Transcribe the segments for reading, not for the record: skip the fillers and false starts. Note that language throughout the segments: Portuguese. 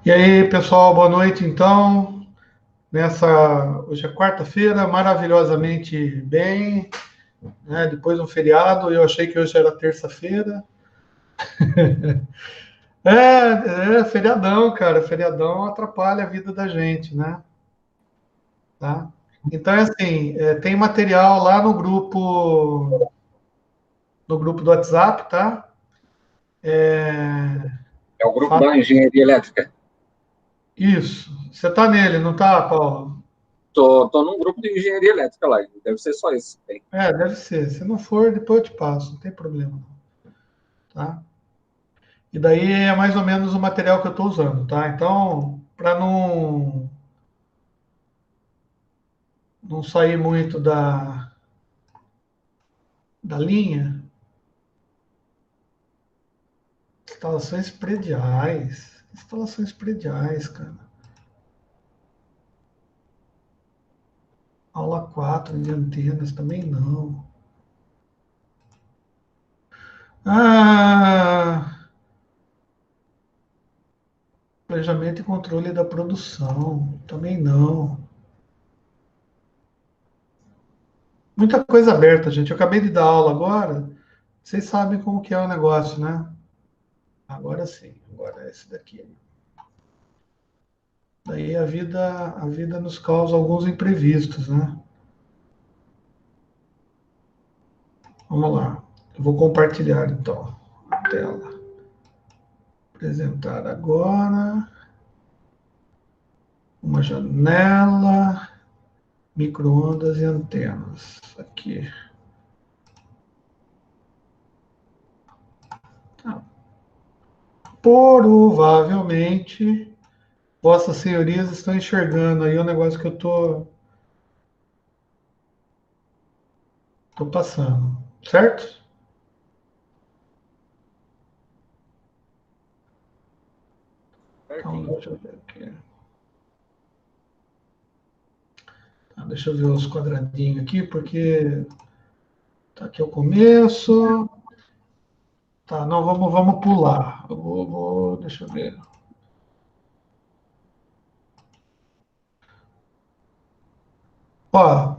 E aí, pessoal, boa noite, então. Hoje é quarta-feira, maravilhosamente bem, né? Depois de um feriado, eu achei que hoje era terça-feira. Feriadão, cara. Feriadão atrapalha a vida da gente, né? Tá? Então, é assim, tem material lá no grupo do WhatsApp, tá? É o grupo Fa- da engenharia elétrica. Isso. Você tá nele, não tá, Paulo? Tô num grupo de engenharia elétrica lá. Deve ser só esse que tem. Deve ser. Se não for, depois eu te passo, não tem problema, não, tá? E daí é mais ou menos o material que eu estou usando, tá? Então, para não sair muito da linha, instalações prediais. Instalações prediais, cara. Aula 4 de antenas também não. Ah, planejamento e controle da produção. Também não. Muita coisa aberta, gente. Eu acabei de dar aula agora. Vocês sabem como que é o negócio, né? Agora sim. Agora é esse daqui. Daí a vida nos causa alguns imprevistos, né? Vamos lá. Eu vou compartilhar então a tela. Apresentar agora uma janela, micro-ondas e antenas. Aqui. Tá. Provavelmente, vossas senhorias estão enxergando aí o negócio que eu tô passando, certo? Então, Certinho. deixa eu ver aqui. Tá, deixa eu ver os quadradinhos aqui, porque tá aqui o começo. Tá, não, vamos pular. Deixa eu ver. Ó,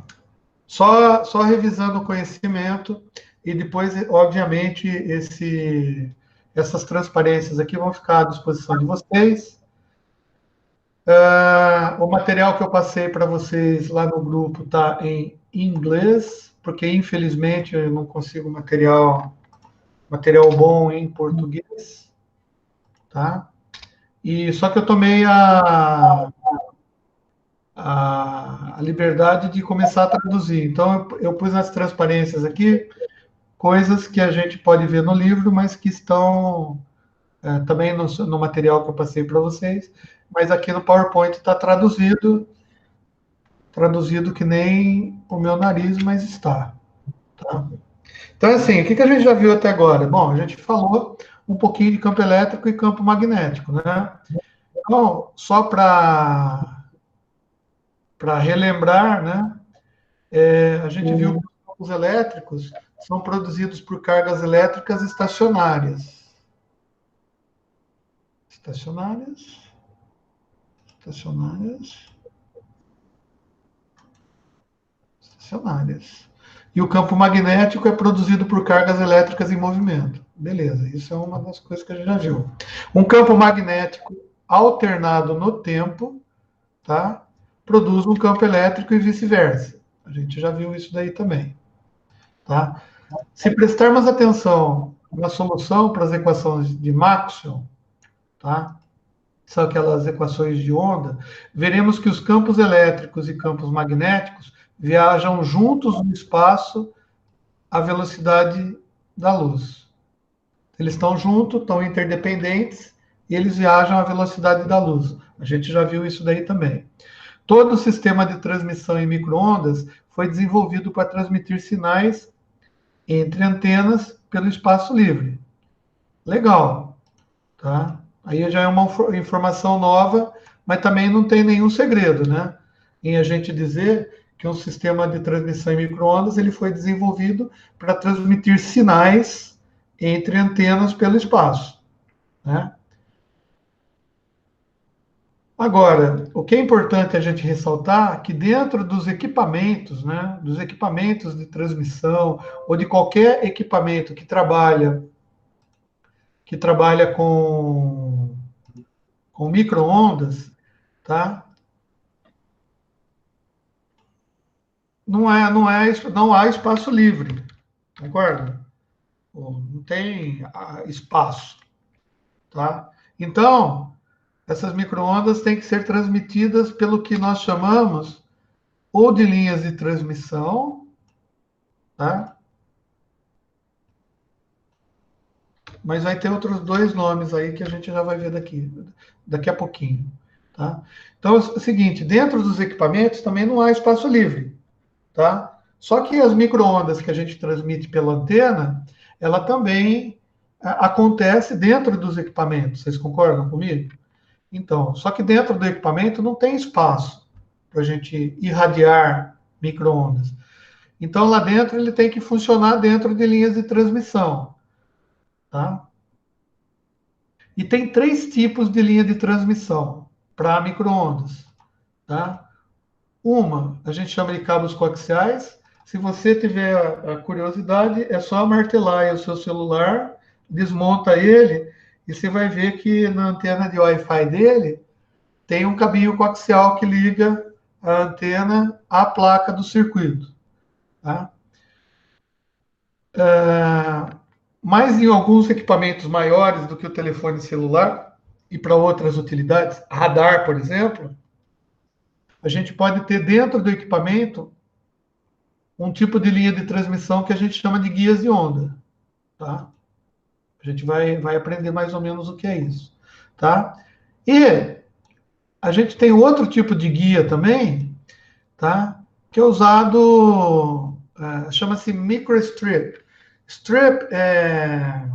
só revisando o conhecimento e depois, obviamente, essas transparências aqui vão ficar à disposição de vocês. O material que eu passei para vocês lá no grupo está em inglês, porque infelizmente eu não consigo material bom em português, tá? E só que eu tomei a liberdade de começar a traduzir. Então, eu pus nas transparências aqui coisas que a gente pode ver no livro, mas que estão também no material que eu passei para vocês, mas aqui no PowerPoint está traduzido que nem o meu nariz, mas está. Tá? Então, assim, o que a gente já viu até agora? Bom, a gente falou um pouquinho de campo elétrico e campo magnético, né? Então, só para relembrar, né? A gente viu que os campos elétricos são produzidos por cargas elétricas estacionárias. Estacionárias, estacionárias, estacionárias. E o campo magnético é produzido por cargas elétricas em movimento. Beleza, isso é uma das coisas que a gente já viu. Um campo magnético alternado no tempo, tá? Produz um campo elétrico e vice-versa. A gente já viu isso daí também, tá? Se prestarmos atenção na solução para as equações de Maxwell, tá? São aquelas equações de onda, veremos que os campos elétricos e campos magnéticos viajam juntos no espaço à velocidade da luz. Eles estão juntos, estão interdependentes, e eles viajam à velocidade da luz. A gente já viu isso daí também. Todo o sistema de transmissão em microondas foi desenvolvido para transmitir sinais entre antenas pelo espaço livre. Legal, tá? Aí já é uma informação nova, mas também não tem nenhum segredo, né? Em a gente dizer que um sistema de transmissão em microondas ele foi desenvolvido para transmitir sinais entre antenas pelo espaço, né? Agora, o que é importante a gente ressaltar é que dentro dos equipamentos, né, dos equipamentos de transmissão ou de qualquer equipamento que trabalha com micro-ondas, tá? Não há espaço livre, concorda? Não tem espaço, tá? Então, essas micro-ondas têm que ser transmitidas pelo que nós chamamos ou de linhas de transmissão, tá? Mas vai ter outros dois nomes aí que a gente já vai ver daqui a pouquinho, tá? Então, é o seguinte, dentro dos equipamentos também não há espaço livre, tá? Só que as micro-ondas que a gente transmite pela antena, ela também acontece dentro dos equipamentos, vocês concordam comigo? Então, só que dentro do equipamento não tem espaço para a gente irradiar micro-ondas. Então, lá dentro ele tem que funcionar dentro de linhas de transmissão, tá? E tem três tipos de linha de transmissão para micro-ondas, tá? Uma, a gente chama de cabos coaxiais. Se você tiver a curiosidade, é só martelar aí o seu celular, desmonta ele, e você vai ver que na antena de Wi-Fi dele tem um cabinho coaxial que liga a antena à placa do circuito. Tá? Mas em alguns equipamentos maiores do que o telefone celular, e para outras utilidades, radar, por exemplo, a gente pode ter dentro do equipamento um tipo de linha de transmissão que a gente chama de guias de onda. Tá? A gente vai aprender mais ou menos o que é isso. Tá? E a gente tem outro tipo de guia também, tá? Que é usado, chama-se microstrip. Strip é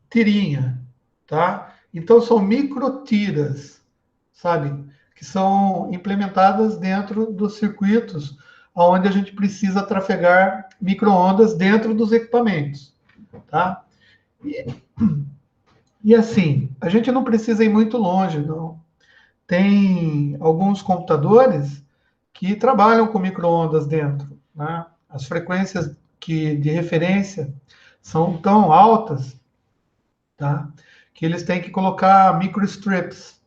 tirinha, tá? Então são microtiras, sabe? Que são implementadas dentro dos circuitos onde a gente precisa trafegar micro-ondas dentro dos equipamentos, tá? E assim, a gente não precisa ir muito longe, não. Tem alguns computadores que trabalham com micro-ondas dentro, né? As frequências de referência são tão altas, tá? Que eles têm que colocar microstrips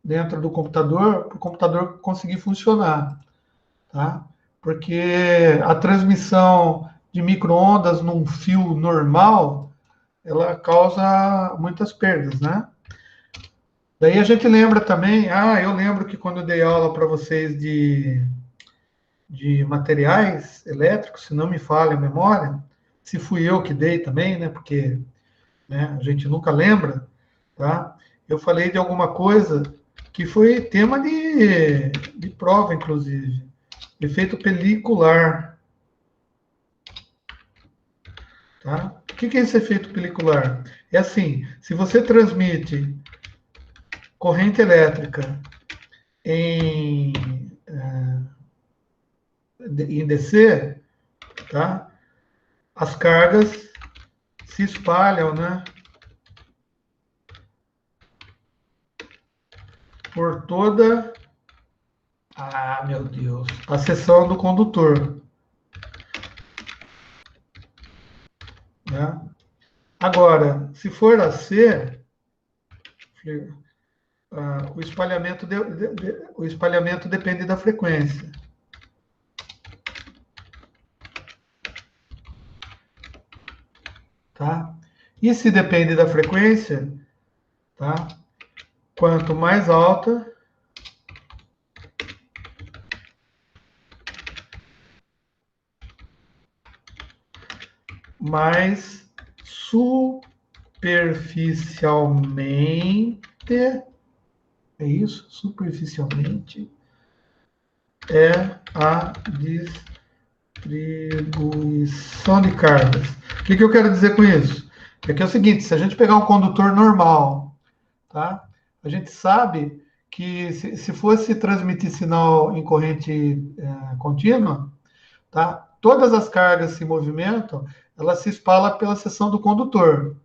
dentro do computador para o computador conseguir funcionar, tá? Porque a transmissão de micro-ondas num fio normal, ela causa muitas perdas, né? Daí a gente lembra também, eu lembro que quando eu dei aula para vocês de materiais elétricos, se não me falha a memória, se fui eu que dei também, né? Porque, né, a gente nunca lembra, tá? Eu falei de alguma coisa que foi tema de prova, inclusive. Efeito pelicular. Tá? O que é esse efeito pelicular? É assim, se você transmite corrente elétrica em, em DC, tá? As cargas se espalham, né? Por toda meu Deus, a seção do condutor. Né? Agora, se for AC, o espalhamento depende da frequência. Tá? E se depende da frequência, tá? Quanto mais alta, mais superficialmente, é isso? Superficialmente é a distribuição de cargas. O que eu quero dizer com isso? É que é o seguinte, se a gente pegar um condutor normal, tá? A gente sabe que se fosse transmitir sinal em corrente contínua, tá? Todas as cargas se movimentam, ela se espalha pela seção do condutor.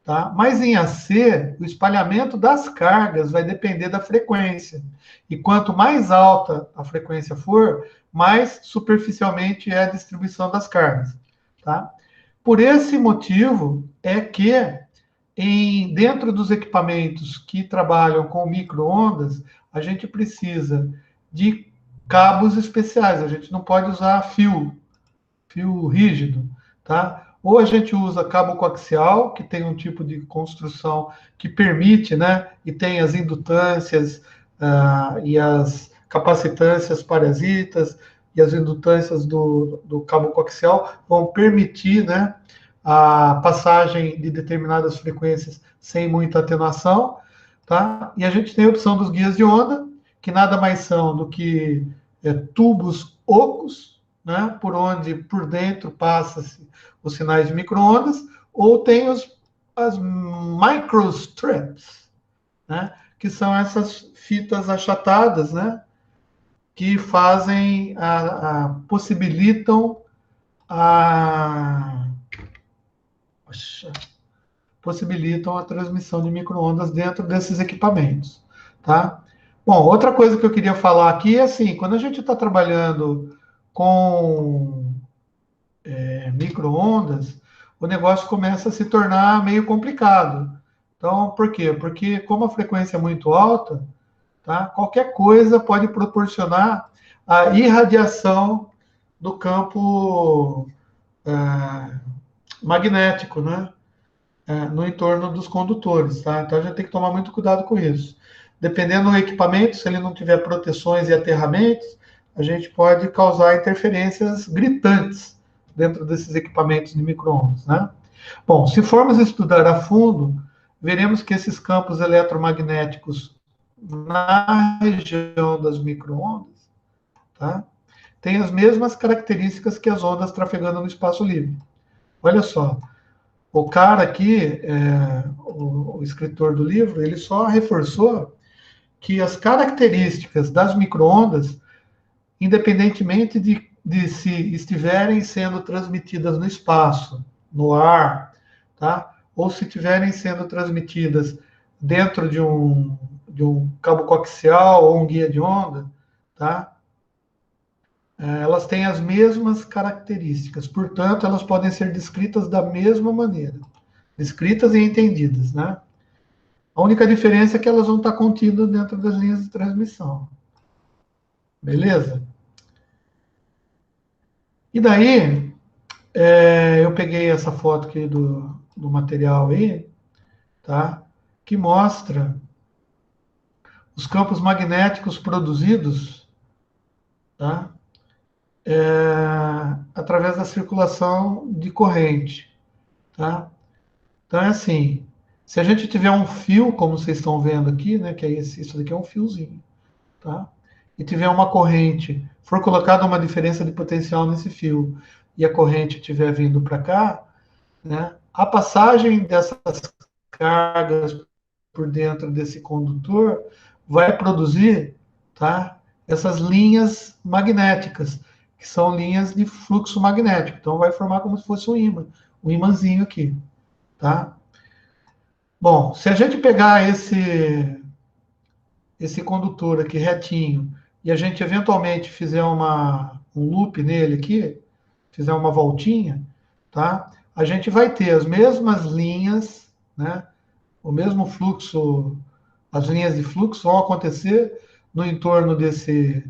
tá? Mas em AC, o espalhamento das cargas vai depender da frequência. E quanto mais alta a frequência for, mais superficialmente é a distribuição das cargas, tá? Por esse motivo é que dentro dos equipamentos que trabalham com micro-ondas, a gente precisa de cabos especiais. A gente não pode usar fio rígido, tá? Ou a gente usa cabo coaxial, que tem um tipo de construção que permite, né? E tem as indutâncias e as capacitâncias parasitas e as indutâncias do cabo coaxial vão permitir, né? A passagem de determinadas frequências sem muita atenuação, tá? E a gente tem a opção dos guias de onda, que nada mais são do que tubos ocos, né? Por dentro passa-se os sinais de micro-ondas, ou tem as microstrips, né? Que são essas fitas achatadas, né? Que fazem possibilitam a transmissão de micro-ondas dentro desses equipamentos, tá? Bom, outra coisa que eu queria falar aqui é assim, quando a gente está trabalhando com micro-ondas, o negócio começa a se tornar meio complicado. Então, por quê? Porque como a frequência é muito alta, tá? Qualquer coisa pode proporcionar a irradiação do campo magnético, né? No entorno dos condutores, tá? Então a gente tem que tomar muito cuidado com isso. Dependendo do equipamento, se ele não tiver proteções e aterramentos, a gente pode causar interferências gritantes dentro desses equipamentos de micro-ondas, né? Bom, se formos estudar a fundo, veremos que esses campos eletromagnéticos na região das micro-ondas, tá? Têm as mesmas características que as ondas trafegando no espaço livre. Olha só, o cara aqui, o escritor do livro, ele só reforçou que as características das micro-ondas, independentemente de se estiverem sendo transmitidas no espaço, no ar, tá? Ou se estiverem sendo transmitidas dentro de um cabo coaxial ou um guia de onda, tá? Elas têm as mesmas características, portanto, elas podem ser descritas da mesma maneira, descritas e entendidas, né? A única diferença é que elas vão estar contidas dentro das linhas de transmissão. Beleza? E daí, eu peguei essa foto aqui do material aí, tá? Que mostra os campos magnéticos produzidos, tá? Através da circulação de corrente, tá? Então é assim, se a gente tiver um fio, como vocês estão vendo aqui, né, que é isso daqui é um fiozinho, tá? E tiver uma corrente, for colocada uma diferença de potencial nesse fio, e a corrente estiver vindo para cá, né, a passagem dessas cargas por dentro desse condutor vai produzir, tá, essas linhas magnéticas, que são linhas de fluxo magnético. Então vai formar como se fosse um imãzinho aqui, tá? Bom, se a gente pegar esse condutor aqui retinho e a gente eventualmente fizer um loop nele aqui, fizer uma voltinha, tá? A gente vai ter as mesmas linhas, né? O mesmo fluxo, as linhas de fluxo vão acontecer no entorno desse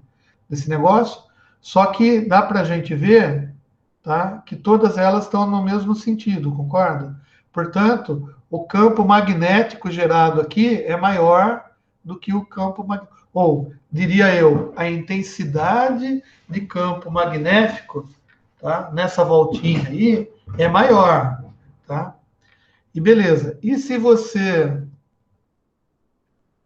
negócio, só que dá para a gente ver, tá? Que todas elas estão no mesmo sentido, concorda? Portanto, o campo magnético gerado aqui é maior do que o campo ou diria eu, a intensidade de campo magnético, tá? Nessa voltinha aí é maior, tá? E beleza. E se você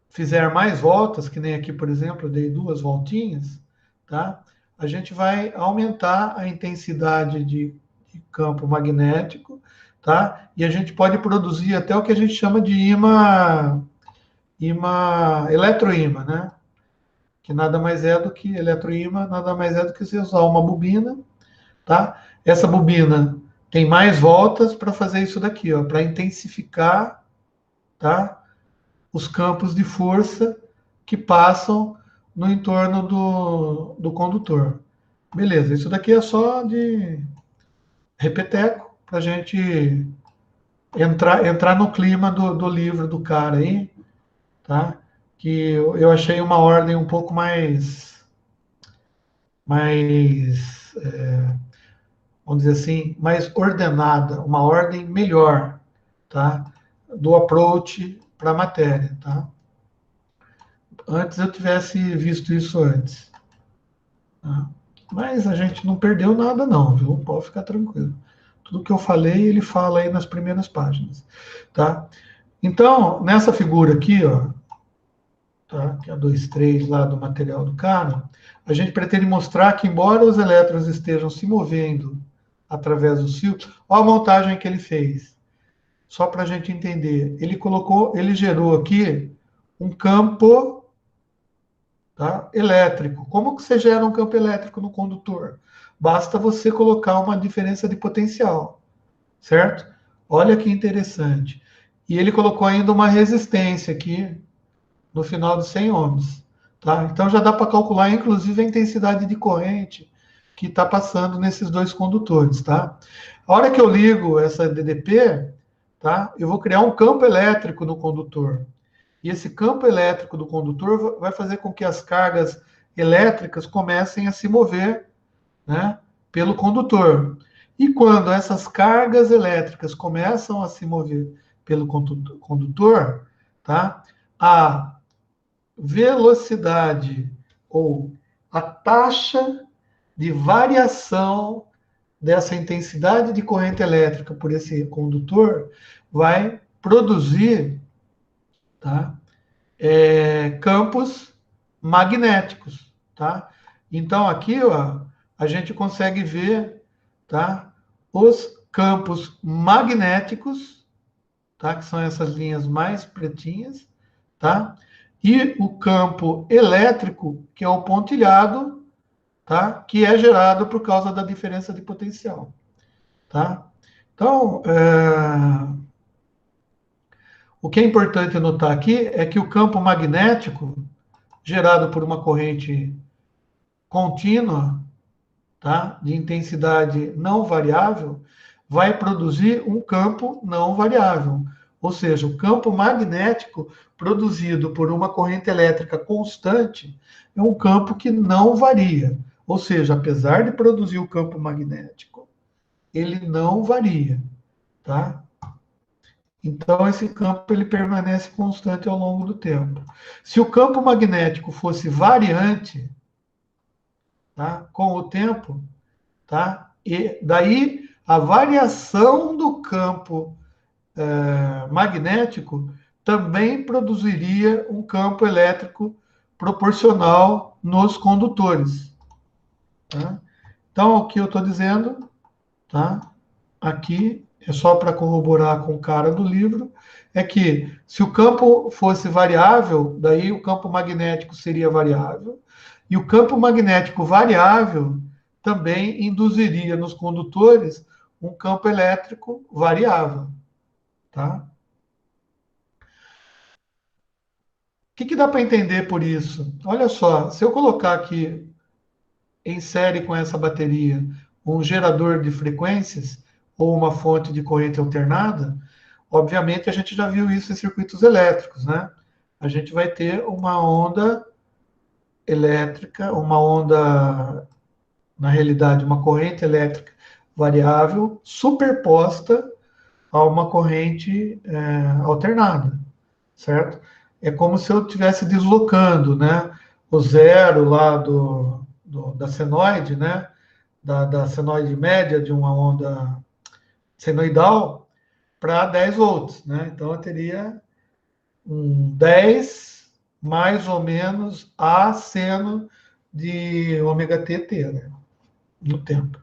fizer mais voltas, que nem aqui, por exemplo, eu dei 2 voltinhas, tá? A gente vai aumentar a intensidade de campo magnético, tá? E a gente pode produzir até o que a gente chama de eletroímã, né? Que nada mais é do que eletroímã, nada mais é do que você usar uma bobina, tá? Essa bobina tem mais voltas para fazer isso daqui, ó, para intensificar, tá? Os campos de força que passam no entorno do condutor. Beleza, isso daqui é só de repeteco, para a gente entrar no clima do livro do cara aí, tá? Que eu achei uma ordem um pouco vamos dizer assim, mais ordenada, uma ordem melhor, tá? Do approach para a matéria, tá? Antes eu tivesse visto isso antes. Tá? Mas a gente não perdeu nada não, viu? Pode ficar tranquilo. Tudo que eu falei, ele fala aí nas primeiras páginas, tá? Então, nessa figura aqui, ó, tá? Que é a 2,3 lá do material do cara, a gente pretende mostrar que, embora os elétrons estejam se movendo através do ciclo, olha a montagem que ele fez, só para a gente entender. Ele gerou aqui um campo, tá, elétrico. Como que você gera um campo elétrico no condutor? Basta você colocar uma diferença de potencial, certo? Olha que interessante. E ele colocou ainda uma resistência aqui, no final de 100 ohms. Tá? Então já dá para calcular, inclusive, a intensidade de corrente que está passando nesses dois condutores. Tá? A hora que eu ligo essa DDP, tá? Eu vou criar um campo elétrico no condutor. E esse campo elétrico do condutor vai fazer com que as cargas elétricas comecem a se mover, né, pelo condutor. E quando essas cargas elétricas começam a se mover pelo condutor, tá, a velocidade ou a taxa de variação dessa intensidade de corrente elétrica por esse condutor vai produzir, tá, campos magnéticos, tá? Então aqui, ó, a gente consegue ver, tá, os campos magnéticos, tá, que são essas linhas mais pretinhas, tá? E o campo elétrico, que é o pontilhado, tá? Que é gerado por causa da diferença de potencial, tá? Então, o que é importante notar aqui é que o campo magnético, gerado por uma corrente contínua, tá? De intensidade não variável, vai produzir um campo não variável. Ou seja, o campo magnético produzido por uma corrente elétrica constante é um campo que não varia. Ou seja, apesar de produzir o campo magnético, ele não varia, tá? Então, esse campo ele permanece constante ao longo do tempo. Se o campo magnético fosse variante, tá, com o tempo, tá? E daí a variação do campo magnético também produziria um campo elétrico proporcional nos condutores. Tá? Então, o que eu estou dizendo, tá? Aqui é só para corroborar com o cara do livro, é que se o campo fosse variável, daí o campo magnético seria variável, e o campo magnético variável também induziria nos condutores um campo elétrico variável. Tá? O que dá para entender por isso? Olha só, se eu colocar aqui em série com essa bateria um gerador de frequências ou uma fonte de corrente alternada, obviamente a gente já viu isso em circuitos elétricos, né? A gente vai ter uma onda elétrica, uma onda, na realidade, uma corrente elétrica variável superposta a uma corrente alternada, certo? É como se eu estivesse deslocando, né, o zero lá da senoide, né, da senoide média de uma onda senoidal para 10 volts, né? Então eu teria um 10 mais ou menos a seno de ômega t, né, no tempo.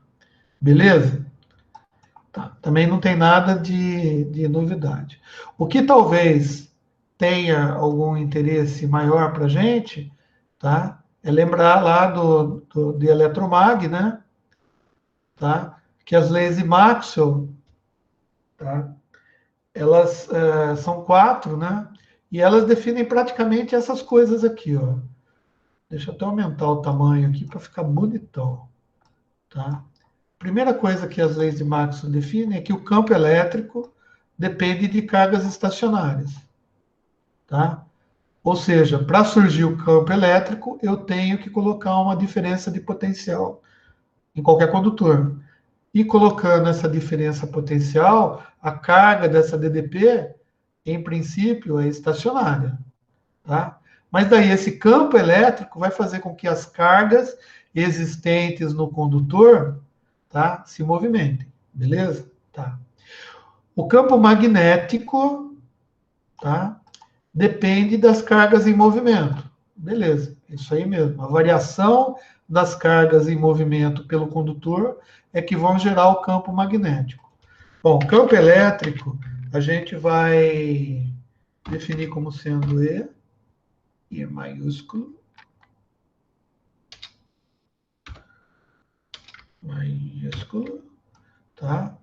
Beleza? Tá. Também não tem nada de novidade. O que talvez tenha algum interesse maior para a gente, tá? É lembrar lá de Eletromag, né? Tá? que as leis de Maxwell, tá? Elas são 4, né? E elas definem praticamente essas coisas aqui, ó. Deixa eu até aumentar o tamanho aqui para ficar bonitão, tá? Primeira coisa que as leis de Maxwell definem é que o campo elétrico depende de cargas estacionárias, tá? Ou seja, para surgir o campo elétrico, eu tenho que colocar uma diferença de potencial em qualquer condutor. E colocando essa diferença potencial, a carga dessa DDP, em princípio, é estacionária, tá? Mas daí esse campo elétrico vai fazer com que as cargas existentes no condutor, tá, se movimentem, beleza? Tá. O campo magnético, tá, depende das cargas em movimento. Beleza, isso aí mesmo. A variação das cargas em movimento pelo condutor é que vão gerar o campo magnético. Bom, campo elétrico, a gente vai definir como sendo E maiúsculo, tá?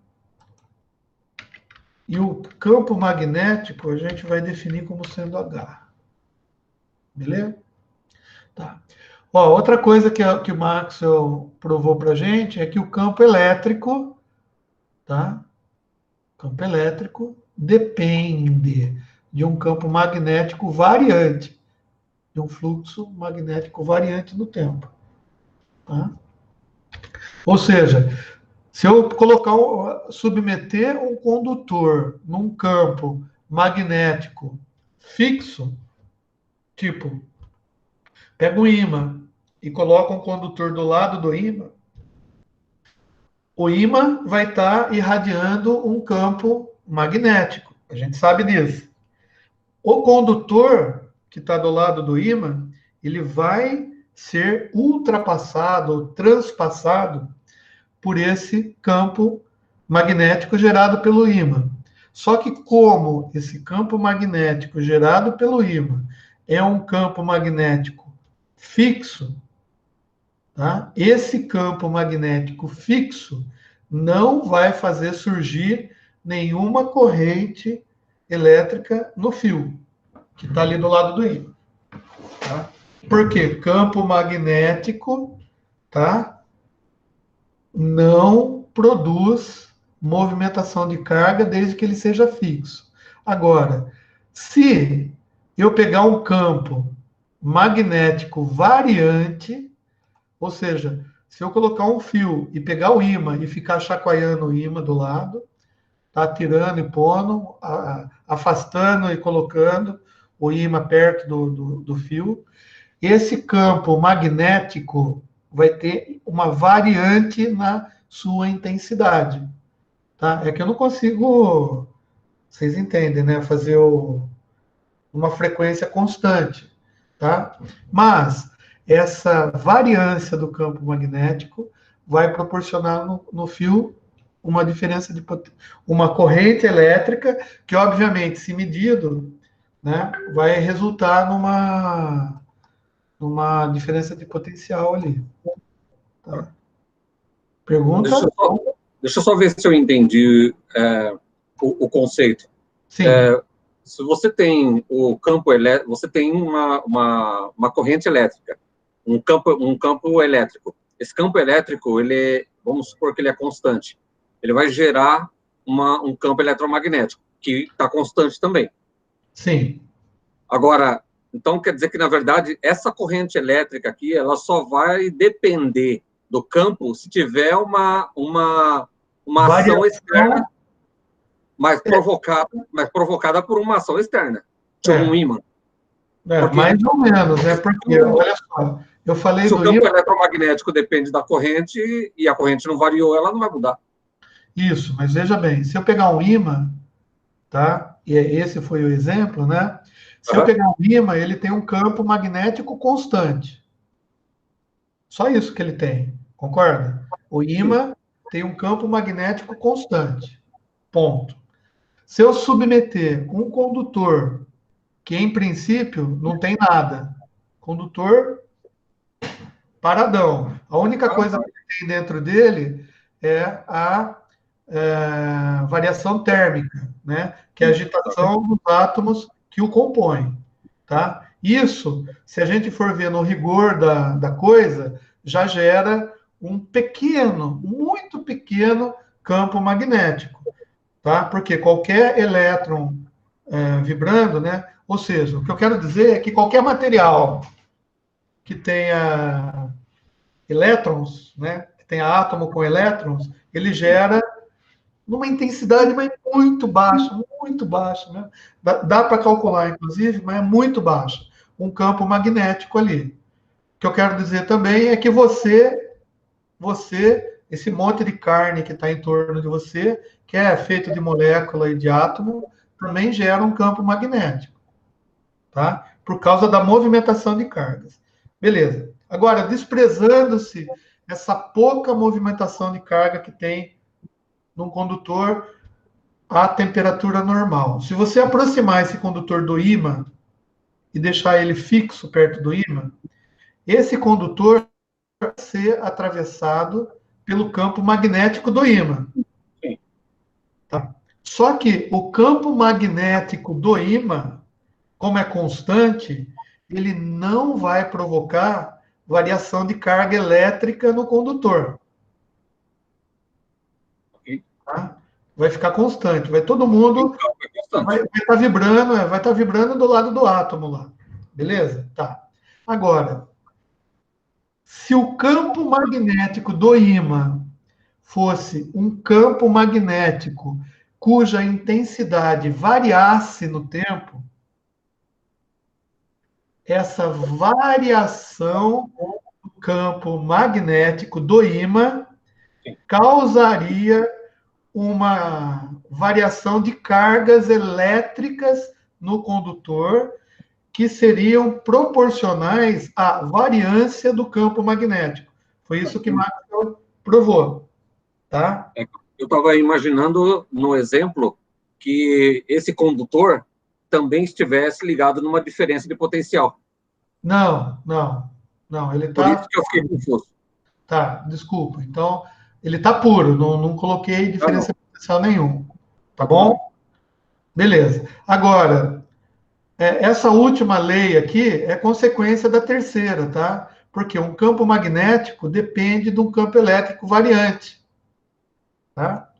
E o campo magnético a gente vai definir como sendo H. Beleza? Tá. Ó, outra coisa que o Maxwell provou para a gente é que o campo elétrico, tá? Campo elétrico depende de um campo magnético variante, de um fluxo magnético variante no tempo. Tá? Ou seja, se eu submeter um condutor num campo magnético fixo, tipo, pega um ímã e coloca um condutor do lado do ímã, o ímã vai estar irradiando um campo magnético. A gente sabe disso. O condutor que está do lado do ímã, ele vai ser ultrapassado, transpassado por esse campo magnético gerado pelo ímã. Só que como esse campo magnético gerado pelo ímã é um campo magnético fixo, tá? Esse campo magnético fixo não vai fazer surgir nenhuma corrente elétrica no fio, que está ali do lado do ímã. Tá? Por quê? Campo magnético, tá? Não produz movimentação de carga desde que ele seja fixo. Agora, se eu pegar um campo magnético variante, ou seja, se eu colocar um fio e pegar o ímã e ficar chacoalhando o ímã do lado, tá tirando e pondo, afastando e colocando o ímã perto do fio, esse campo magnético vai ter uma variante na sua intensidade. Tá? É que eu não consigo, vocês entendem, né? Fazer uma frequência constante. Tá? Mas essa variância do campo magnético vai proporcionar no fio uma diferença de uma corrente elétrica que, obviamente, se medido, né, vai resultar numa diferença de potencial ali. Tá? Pergunta? Deixa eu só ver se eu entendi o conceito. Sim. Se você tem o campo elétrico, você tem uma corrente elétrica, um campo elétrico. Esse campo elétrico, vamos supor que ele é constante. Ele vai gerar um campo eletromagnético, que está constante também. Sim. Agora, então quer dizer que, na verdade, essa corrente elétrica aqui, ela só vai depender do campo se tiver uma ação externa, mas provocada por uma ação externa, tipo um ímã. Mais ou menos, né? Porque, olha só, eu falei se o campo eletromagnético depende da corrente e a corrente não variou, ela não vai mudar. Isso, mas veja bem, se eu pegar um ímã, tá? E esse foi o exemplo, né? Se eu pegar um ímã, ele tem um campo magnético constante. Só isso que ele tem, concorda? O ímã tem um campo magnético constante. Ponto. Se eu submeter um condutor que, em princípio, não tem nada, condutor paradão, a única coisa que tem dentro dele é a variação térmica, né? Que é a agitação dos átomos que o compõem, tá? Isso, se a gente for ver no rigor da coisa, já gera um pequeno, muito pequeno campo magnético, tá? Porque qualquer elétron vibrando, né? Ou seja, o que eu quero dizer é que qualquer material que tenha elétrons, né? Que tenha átomo com elétrons, ele gera numa intensidade mas muito baixa, né? Dá para calcular, inclusive, mas é muito baixa. Um campo magnético ali. O que eu quero dizer também é que esse monte de carne que está em torno de você, que é feito de molécula e de átomo, também gera um campo magnético, tá? Por causa da movimentação de cargas. Beleza. Agora, desprezando-se essa pouca movimentação de carga que tem num condutor à temperatura normal. Se você aproximar esse condutor do ímã e deixar ele fixo perto do ímã, esse condutor vai ser atravessado pelo campo magnético do ímã. Tá? Só que o campo magnético do ímã, como é constante, ele não vai provocar variação de carga elétrica no condutor. Tá? Vai ficar constante, vai todo mundo vai estar vibrando, vai estar vibrando do lado do átomo lá. Beleza? Tá. Agora, se o campo magnético do ímã fosse um campo magnético cuja intensidade variasse no tempo, essa variação do campo magnético do ímã causaria uma variação de cargas elétricas no condutor que seriam proporcionais à variância do campo magnético. Foi isso que Maxwell provou, tá? Eu estava imaginando, no exemplo, que esse condutor também estivesse ligado numa diferença de potencial. Não, não, não. Ele Por está. isso que eu fiquei confuso. Tá, desculpa. Então, ele está puro, não coloquei diferença potencial nenhum. Tá bom? Beleza. Agora, essa última lei aqui é consequência da terceira, tá? Porque um campo magnético depende de um campo elétrico variante, tá?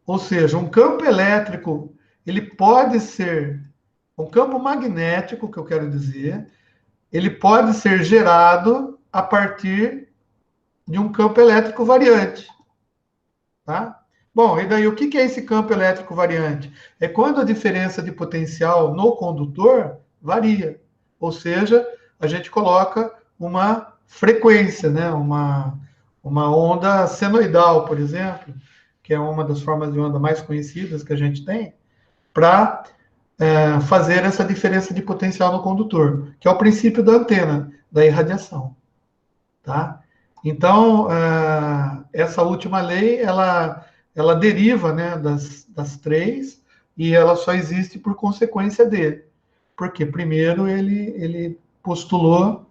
Ou seja, um campo elétrico, ele pode ser um campo magnético, que eu quero dizer, ele pode ser gerado a partir de um campo elétrico variante, tá? Bom, e daí o que é esse campo elétrico variante? É quando a diferença de potencial no condutor varia. Ou seja, a gente coloca uma frequência, né? Uma onda senoidal, por exemplo, que é uma das formas de onda mais conhecidas que a gente tem, para fazer essa diferença de potencial no condutor, que é o princípio da antena, da irradiação. Tá? Então, essa última lei, ela deriva, né, das três, e ela só existe por consequência dele. Porque, primeiro, ele postulou,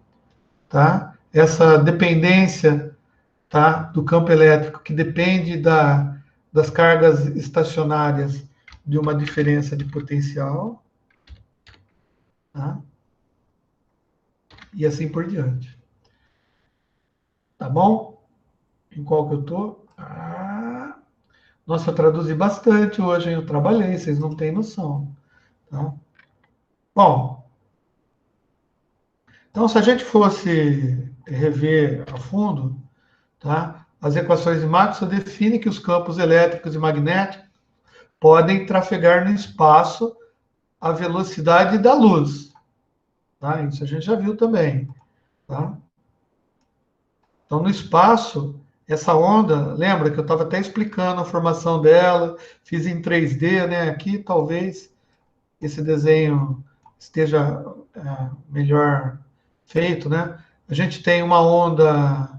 tá, essa dependência, tá, do campo elétrico, que depende das cargas estacionárias de uma diferença de potencial, tá? E assim por diante. Tá bom? Em qual que eu tô? Nossa, eu traduzi bastante hoje, hein? Eu trabalhei, vocês não têm noção. Tá? Bom, então se a gente fosse rever a fundo, tá? As equações de Maxwell definem que os campos elétricos e magnéticos podem trafegar no espaço à velocidade da luz. Tá? Isso a gente já viu também. Tá? Então, no espaço, essa onda, lembra que eu estava até explicando a formação dela, fiz em 3D, né? Aqui talvez esse desenho esteja melhor feito, né? A gente tem uma onda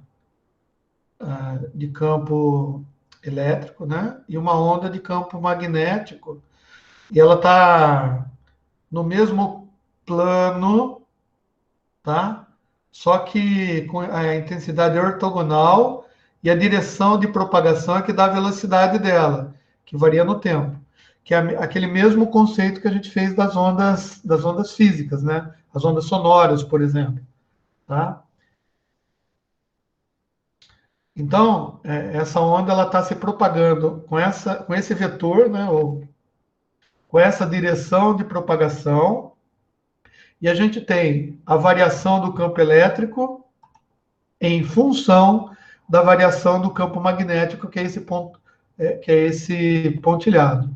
de campo elétrico, né? E uma onda de campo magnético, e ela está no mesmo plano, tá? Só que com a intensidade ortogonal e a direção de propagação é que dá a velocidade dela, que varia no tempo. Que é aquele mesmo conceito que a gente fez das ondas físicas, né? As ondas sonoras, por exemplo. Tá? Então, essa onda ela está se propagando com esse vetor, né? Ou com essa direção de propagação, e a gente tem a variação do campo elétrico em função da variação do campo magnético, que é esse ponto, que é esse pontilhado.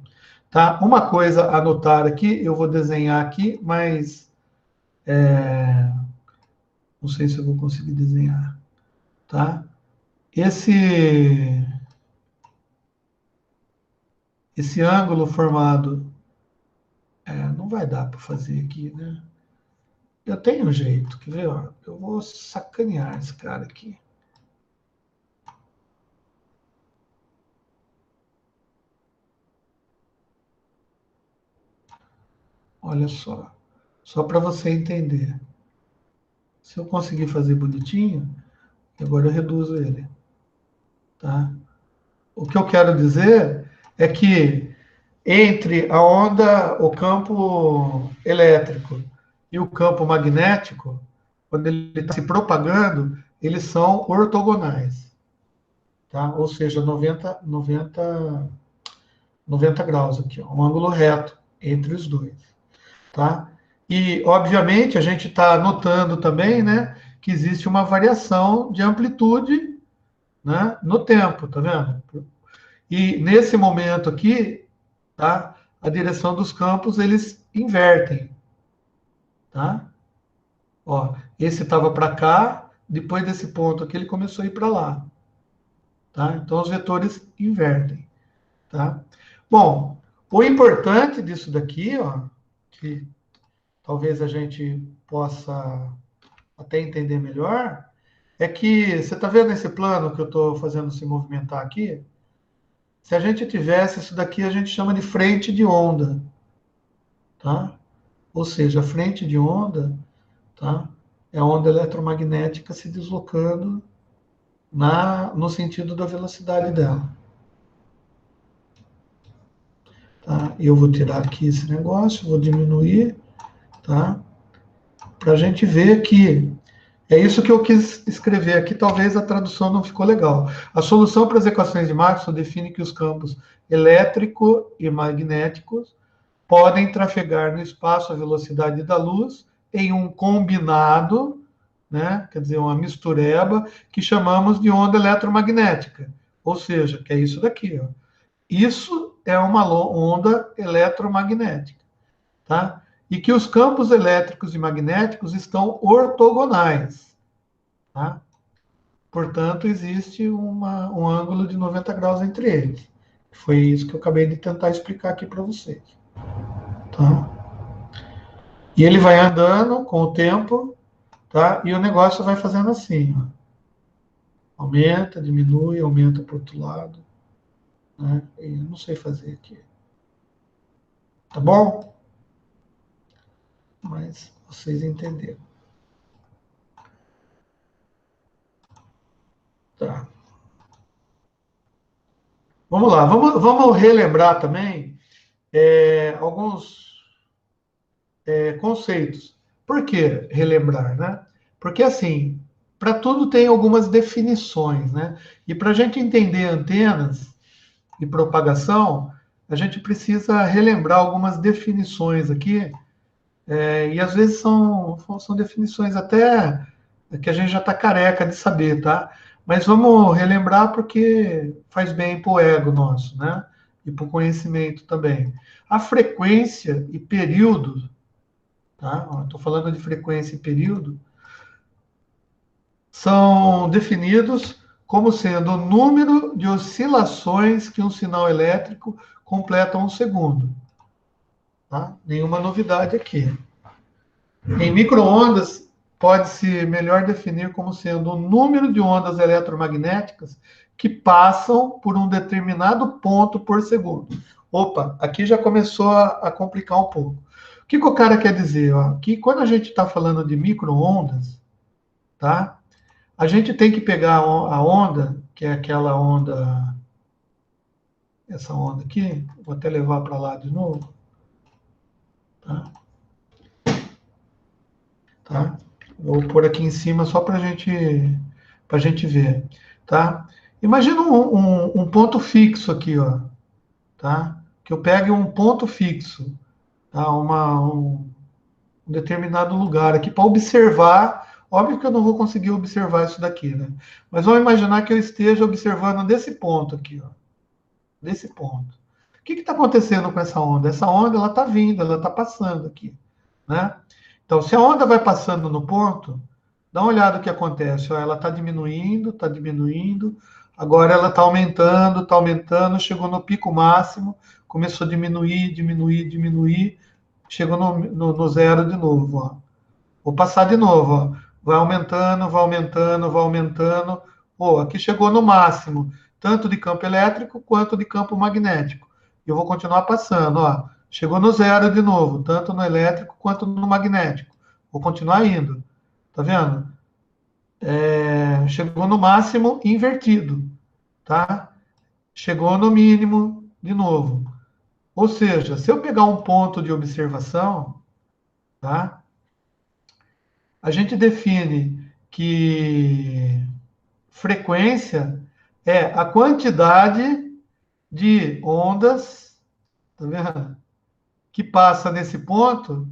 Tá? Uma coisa a anotar aqui, eu vou desenhar aqui, mas não sei se eu vou conseguir desenhar. Tá? Esse ângulo formado, não vai dar para fazer aqui, né? Eu tenho um jeito, quer ver? Ó? Eu vou sacanear esse cara aqui. Olha só para você entender. Se eu conseguir fazer bonitinho, agora eu reduzo ele. Tá? O que eu quero dizer é que entre a onda, o campo elétrico e o campo magnético, quando ele está se propagando, eles são ortogonais. Tá? Ou seja, 90 graus aqui, ó, um ângulo reto entre os dois. Tá? E, obviamente, a gente está notando também, né, que existe uma variação de amplitude, né, no tempo, tá vendo? E nesse momento aqui, tá, a direção dos campos eles invertem, tá? Ó, esse estava para cá, depois desse ponto aqui ele começou a ir para lá, tá? Então os vetores invertem, tá? Bom, o importante disso daqui, ó, que talvez a gente possa até entender melhor, é que você está vendo esse plano que eu estou fazendo se movimentar aqui? Se a gente tivesse isso daqui, a gente chama de frente de onda, tá? Ou seja, a frente de onda, tá? É a onda eletromagnética se deslocando no sentido da velocidade dela. Tá? Eu vou tirar aqui esse negócio, vou diminuir, tá? Para a gente ver que é isso que eu quis escrever aqui, talvez a tradução não ficou legal. A solução para as equações de Maxwell define que os campos elétrico e magnéticos podem trafegar no espaço à velocidade da luz em um combinado, né? Quer dizer, uma mistureba, que chamamos de onda eletromagnética. Ou seja, que é isso daqui. Ó. Isso é uma onda eletromagnética. Tá? E que os campos elétricos e magnéticos estão ortogonais. Tá? Portanto, existe um ângulo de 90 graus entre eles. Foi isso que eu acabei de tentar explicar aqui para vocês. Tá? E ele vai andando com o tempo, tá? E o negócio vai fazendo assim, ó. Aumenta, diminui, aumenta para o outro lado. Né? E eu não sei fazer aqui. Tá bom? Mas vocês entenderam. Tá. Vamos lá, vamos relembrar também alguns conceitos. Por que relembrar, né? Porque, assim, para tudo tem algumas definições, né? E para a gente entender antenas e propagação, a gente precisa relembrar algumas definições aqui, e às vezes são definições até que a gente já está careca de saber, tá? Mas vamos relembrar porque faz bem para o ego nosso, né? E para o conhecimento também. A frequência e período, tá? Estou falando de frequência e período, são definidos como sendo o número de oscilações que um sinal elétrico completa um segundo. Tá? Nenhuma novidade aqui. Em microondas, pode-se melhor definir como sendo o número de ondas eletromagnéticas que passam por um determinado ponto por segundo. Opa, aqui já começou a complicar um pouco. O que o cara quer dizer? Ó? Que quando a gente está falando de microondas, tá? A gente tem que pegar a onda que é aquela onda, essa onda aqui, vou até levar para lá de novo, tá? Tá? Vou pôr aqui em cima só para gente ver, tá? Imagina um ponto fixo aqui, ó, tá? Que eu pegue um ponto fixo, tá? Um determinado lugar aqui para observar. Óbvio que eu não vou conseguir observar isso daqui, né? Mas vamos imaginar que eu esteja observando desse ponto aqui, ó, desse ponto. O que está acontecendo com essa onda? Essa onda ela está vindo, ela está passando aqui, né? Então, se a onda vai passando no ponto, dá uma olhada no que acontece. Ó, ela está diminuindo. Agora ela está aumentando, chegou no pico máximo, começou a diminuir, chegou no zero de novo. Ó. Vou passar de novo. Ó. Vai aumentando. Pô, aqui chegou no máximo, tanto de campo elétrico quanto de campo magnético. E eu vou continuar passando. Ó. Chegou no zero de novo, tanto no elétrico quanto no magnético. Vou continuar indo. Tá vendo? Chegou no máximo invertido. Tá? Chegou no mínimo de novo. Ou seja, se eu pegar um ponto de observação, tá? A gente define que frequência é a quantidade de ondas, tá vendo? Que passa nesse ponto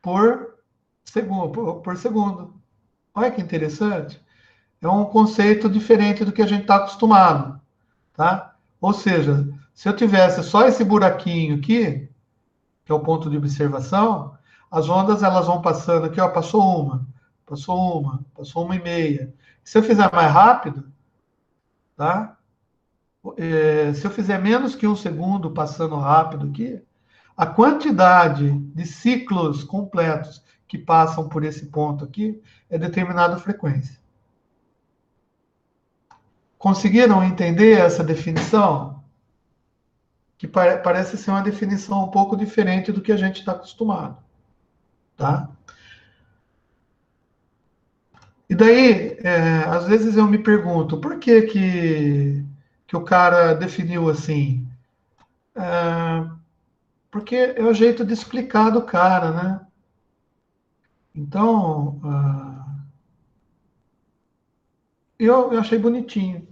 por segundo. Olha que interessante. É um conceito diferente do que a gente está acostumado, tá? Ou seja, se eu tivesse só esse buraquinho aqui, que é o ponto de observação, as ondas elas vão passando aqui, ó, passou uma e meia. Se eu fizer mais rápido, tá? Se eu fizer menos que um segundo passando rápido aqui, a quantidade de ciclos completos que passam por esse ponto aqui é determinada frequência. Conseguiram entender essa definição? Que parece ser uma definição um pouco diferente do que a gente está acostumado, tá? E daí, às vezes eu me pergunto, por que o cara definiu assim? Porque é o jeito de explicar do cara, né? Então, eu achei bonitinho,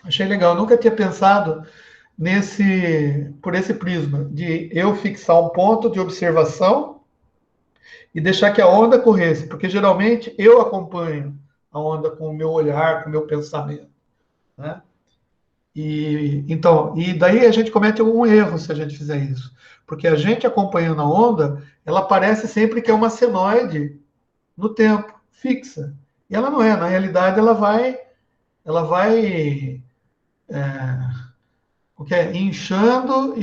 achei legal. Eu nunca tinha pensado por esse prisma de eu fixar um ponto de observação e deixar que a onda corresse, porque geralmente eu acompanho a onda com o meu olhar, com o meu pensamento, né? E daí a gente comete um erro se a gente fizer isso, porque a gente acompanhando a onda, ela parece sempre que é uma senoide no tempo, fixa. E ela não é, na realidade ela vai o que é inchando,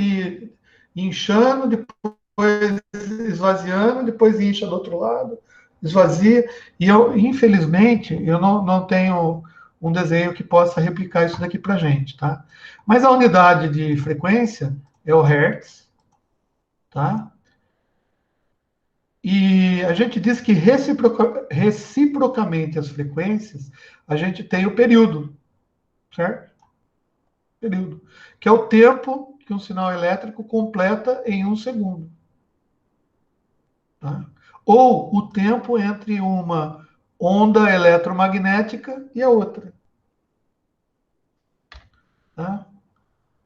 depois esvaziando, depois incha do outro lado, esvazia. E eu, infelizmente, eu não tenho um desenho que possa replicar isso daqui para gente, tá? Mas a unidade de frequência é o Hertz, tá? E a gente diz que reciprocamente as frequências, a gente tem o período, certo? Período, que é o tempo que um sinal elétrico completa em um segundo. Tá? Ou o tempo entre uma onda eletromagnética e a outra. Tá?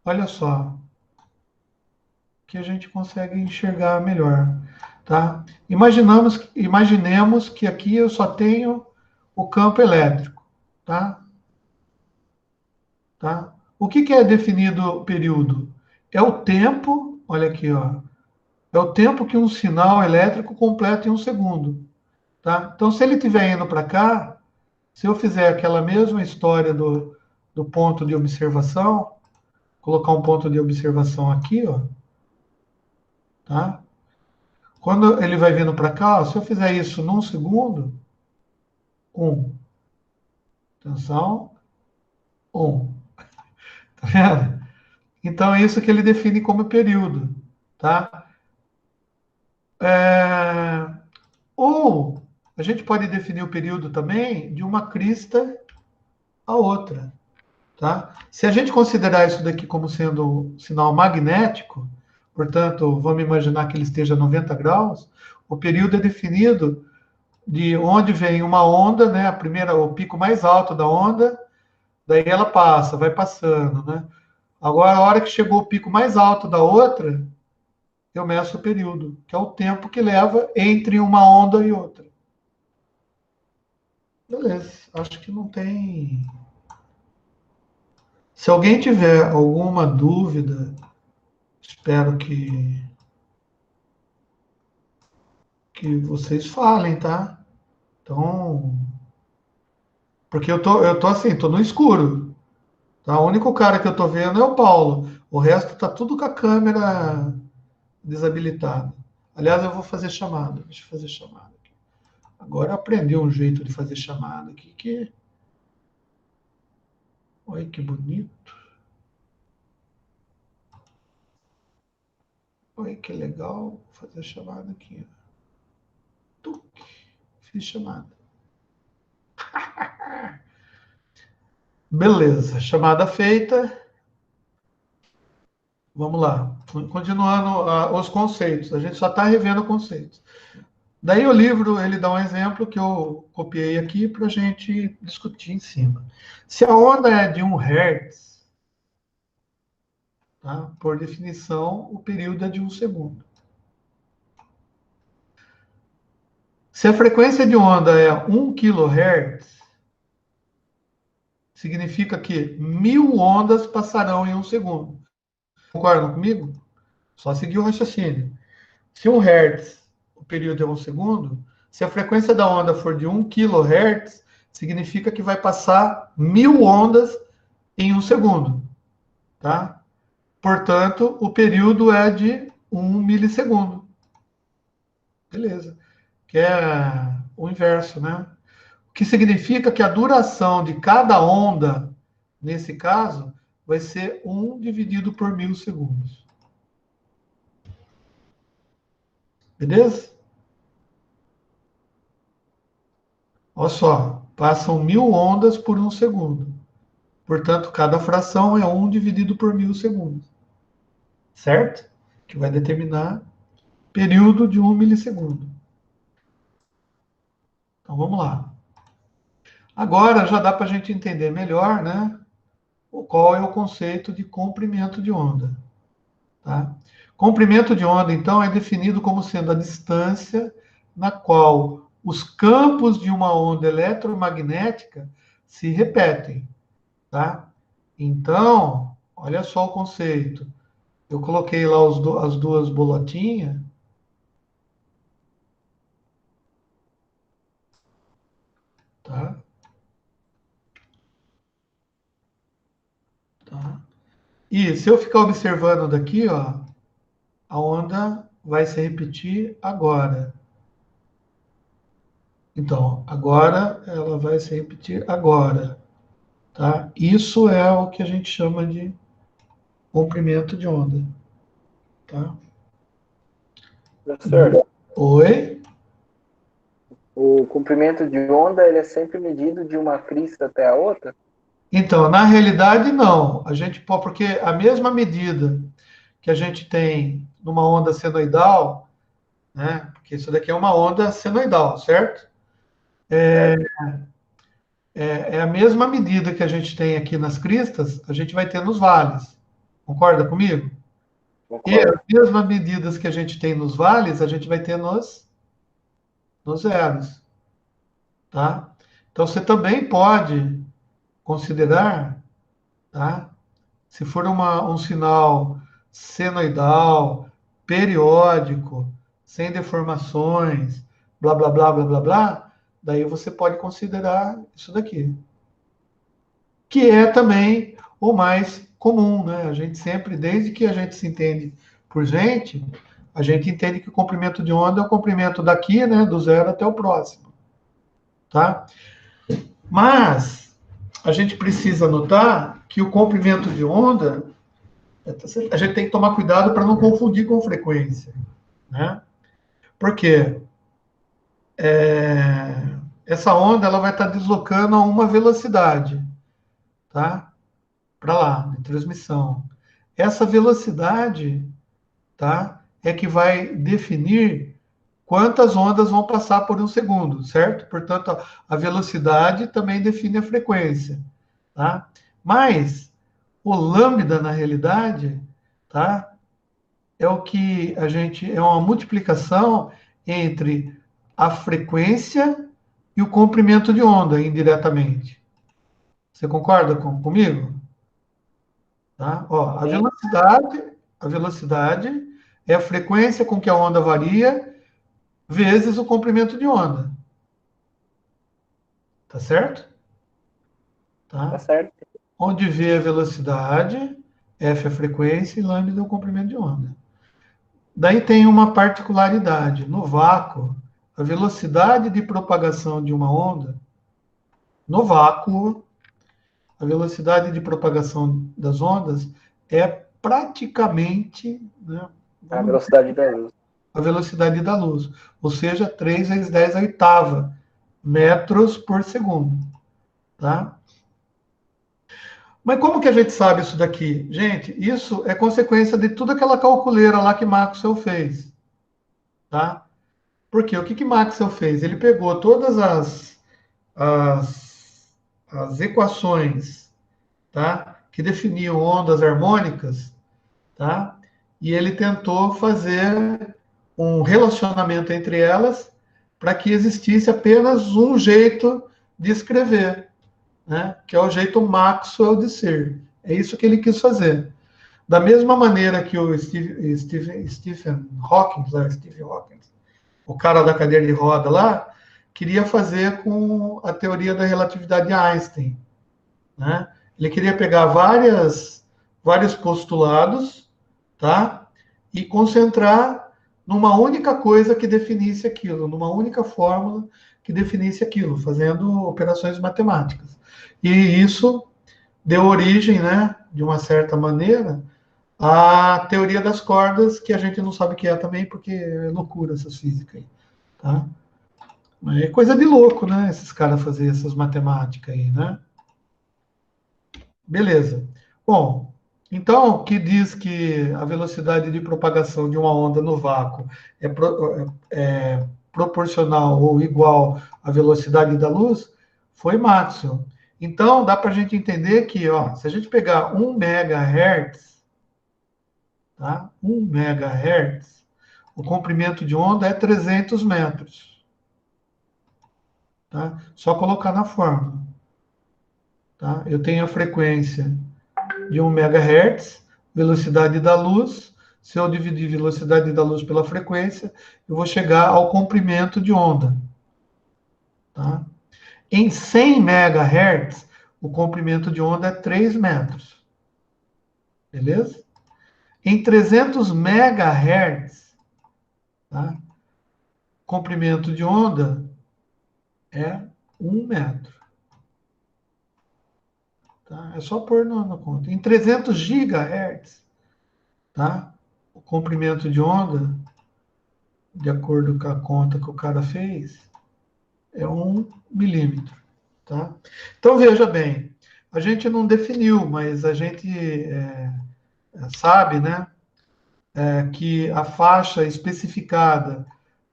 Olha só, que a gente consegue enxergar melhor. Tá? Imaginemos que aqui eu só tenho o campo elétrico. Tá? Tá? O que é definido período? É o tempo, olha aqui, ó, é o tempo que um sinal elétrico completa em um segundo. Tá? Então, se ele estiver indo para cá, se eu fizer aquela mesma história do ponto de observação, colocar um ponto de observação aqui, ó, tá? Quando ele vai vindo para cá, ó, se eu fizer isso num segundo, um, atenção, um, tá vendo? Então é isso que ele define como período, tá? Ou a gente pode definir o período também de uma crista a outra, tá? Se a gente considerar isso daqui como sendo sinal magnético, portanto, vamos imaginar que ele esteja a 90 graus, o período é definido de onde vem uma onda, né? A primeira, o pico mais alto da onda, daí ela passa, vai passando, né? Agora, a hora que chegou o pico mais alto da outra, eu meço o período, que é o tempo que leva entre uma onda e outra. Beleza, acho que não tem. Se alguém tiver alguma dúvida, espero que vocês falem, tá? Então, porque eu tô assim, tô no escuro. Tá? O único cara que eu tô vendo é o Paulo. O resto tá tudo com a câmera desabilitada. Aliás, eu vou fazer chamada. Deixa eu fazer chamada aqui. Agora eu aprendi um jeito de fazer chamada aqui que. Olha que bonito. Olha que legal. Vou fazer chamada aqui. Tuc. Fiz chamada. Beleza, chamada feita. Vamos lá. Continuando os conceitos. A gente só está revendo conceitos. Daí o livro ele dá um exemplo que eu copiei aqui para a gente discutir em cima. Se a onda é de 1 Hz, tá? Por definição, o período é de 1 segundo. Se a frequência de onda é 1 kHz, significa que 1000 ondas passarão em 1 segundo. Concordam comigo? Só seguir o raciocínio. Se 1 Hz, o período é 1 segundo, se a frequência da onda for de 1 kHz, significa que vai passar 1000 ondas em 1 segundo. Tá? Portanto, o período é de 1 milissegundo. Beleza. Que é o inverso, né? O que significa que a duração de cada onda, nesse caso, vai ser 1 dividido por 1000 segundos. Beleza? Olha só, passam 1000 ondas por 1 segundo. Portanto, cada fração é 1 dividido por 1000 segundos. Certo? Que vai determinar período de 1 milissegundo. Então, vamos lá. Agora já dá para a gente entender melhor, né? Qual é o conceito de comprimento de onda. Tá? Comprimento de onda, então, é definido como sendo a distância na qual os campos de uma onda eletromagnética se repetem. Tá? Então, olha só o conceito. Eu coloquei lá as duas bolotinhas. Tá? Tá? E se eu ficar observando daqui, ó, a onda vai se repetir agora. Então, agora ela vai se repetir agora. Tá? Isso é o que a gente chama de comprimento de onda. Tá? Professor, Oi? o comprimento de onda ele é sempre medido de uma crista até a outra? Então, na realidade, não. A gente pode, porque a mesma medida que a gente tem numa onda senoidal, né? Porque isso daqui é uma onda senoidal, certo? É a mesma medida que a gente tem aqui nas cristas, a gente vai ter nos vales. Concorda comigo? E as Concordo. mesmas medidas que a gente tem nos vales, a gente vai ter nos zeros. Tá? Então, você também pode considerar, tá? Se for um sinal senoidal, periódico, sem deformações, blá, blá, blá, blá, blá, blá, daí você pode considerar isso daqui. Que é também o mais comum, né? A gente sempre, desde que a gente se entende por gente, a gente entende que o comprimento de onda é o comprimento daqui, né, do zero até o próximo, tá? Mas a gente precisa notar que o comprimento de onda, a gente tem que tomar cuidado para não confundir com frequência, né? Porque essa onda ela vai estar deslocando a uma velocidade, tá? para lá, de transmissão. Essa velocidade, tá, é que vai definir quantas ondas vão passar por um segundo, certo? Portanto, a velocidade também define a frequência, tá? Mas o lambda, na realidade, tá, é o que a gente é uma multiplicação entre a frequência e o comprimento de onda, indiretamente. Você concorda comigo? Tá? Ó, a velocidade é a frequência com que a onda varia vezes o comprimento de onda. Tá certo? Tá Tá? certo? Onde V é a velocidade, F é a frequência e lambda é o comprimento de onda. Daí tem uma particularidade. No vácuo, a velocidade de propagação de uma onda, no vácuo, a velocidade de propagação das ondas é praticamente, né, A velocidade da luz. a velocidade da luz, ou seja, 3 vezes 10 a oitava metros por segundo. Tá? Mas como que a gente sabe isso daqui? Gente, isso é consequência de toda aquela calculeira lá que Maxwell fez. Tá? Porque o que Maxwell fez? Ele pegou todas as equações, tá, que definiam ondas harmônicas, tá, e ele tentou fazer um relacionamento entre elas para que existisse apenas um jeito de escrever, né, que é o jeito Maxwell de ser. É isso que ele quis fazer. Da mesma maneira que o Stephen Hawking, o cara da cadeira de roda lá, queria fazer com a teoria da relatividade de Einstein. Né? Ele queria pegar vários postulados, tá? E concentrar numa única coisa que definisse aquilo, numa única fórmula que definisse aquilo, fazendo operações matemáticas. E isso deu origem, né, de uma certa maneira, à teoria das cordas, que a gente não sabe o que é também, porque é loucura essas físicas aí. Tá? É coisa de louco, né? Esses caras fazerem essas matemáticas aí, né? Beleza. Bom, então, que diz que a velocidade de propagação de uma onda no vácuo é proporcional ou igual à velocidade da luz, foi Maxwell. Então, dá para a gente entender que, ó, se a gente pegar 1 MHz, tá? 1 MHz, o comprimento de onda é 300 metros. Tá? Só colocar na fórmula. Tá? Eu tenho a frequência de 1 MHz, velocidade da luz. Se eu dividir velocidade da luz pela frequência, eu vou chegar ao comprimento de onda. Tá? Em 100 MHz, o comprimento de onda é 3 metros. Beleza? Em 300 MHz, tá? Comprimento de onda é 1 metro. Tá? É só pôr na conta. Em 300 GHz, tá? O comprimento de onda, de acordo com a conta que o cara fez, é 1 milímetro. Tá? Então, veja bem, a gente não definiu, mas a gente sabe, né, que a faixa especificada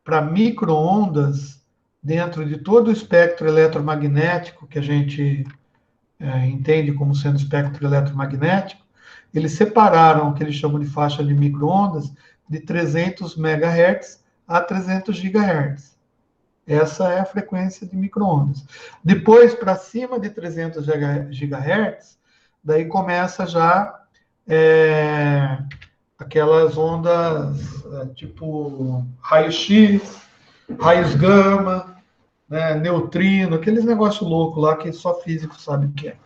para micro-ondas dentro de todo o espectro eletromagnético que a gente entende como sendo espectro eletromagnético, eles separaram o que eles chamam de faixa de micro-ondas de 300 MHz a 300 GHz. Essa é a frequência de micro-ondas. Depois, para cima de 300 GHz, daí começa já aquelas ondas tipo raio-x, raios gama, né, neutrino, aqueles negócios loucos lá que só físico sabe o que é.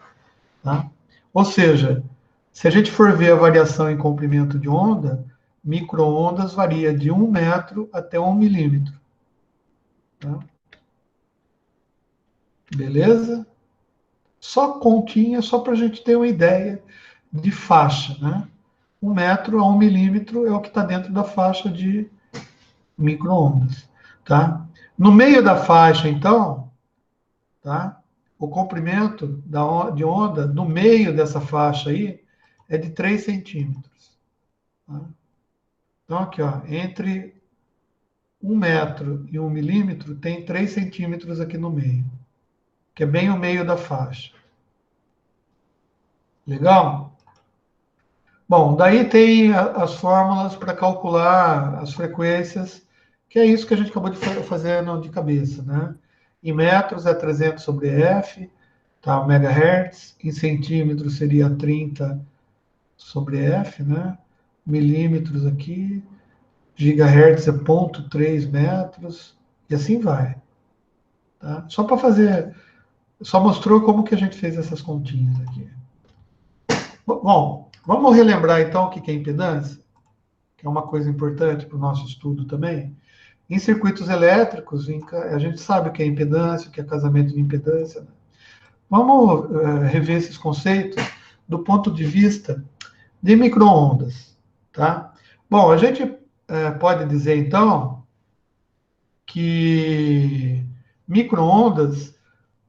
Tá? Ou seja, se a gente for ver a variação em comprimento de onda, micro-ondas varia de 1 metro até 1 milímetro. Tá? Beleza? Só continha, só para a gente ter uma ideia de faixa. Né? 1 metro a 1 milímetro é o que está dentro da faixa de micro-ondas. Tá? No meio da faixa, então, tá? o comprimento de onda no meio dessa faixa aí é de 3 centímetros. Tá? Então, aqui, ó, entre 1 metro e 1 milímetro, tem 3 centímetros aqui no meio, que é bem o meio da faixa. Legal? Bom, daí tem as fórmulas para calcular as frequências, que é isso que a gente acabou de fazer de cabeça, né? Em metros é 300 sobre F, tá? O megahertz. Em centímetros seria 30 sobre F, né? Milímetros aqui. Gigahertz é 0,3 metros. E assim vai. Tá? Só para fazer... Só mostrou como que a gente fez essas continhas aqui. Bom, vamos relembrar então o que é impedância, que é uma coisa importante para o nosso estudo também. Em circuitos elétricos, a gente sabe o que é impedância, o que é casamento de impedância. Né? Vamos rever esses conceitos do ponto de vista de micro-ondas. Tá? Bom, a gente pode dizer, então, que micro-ondas,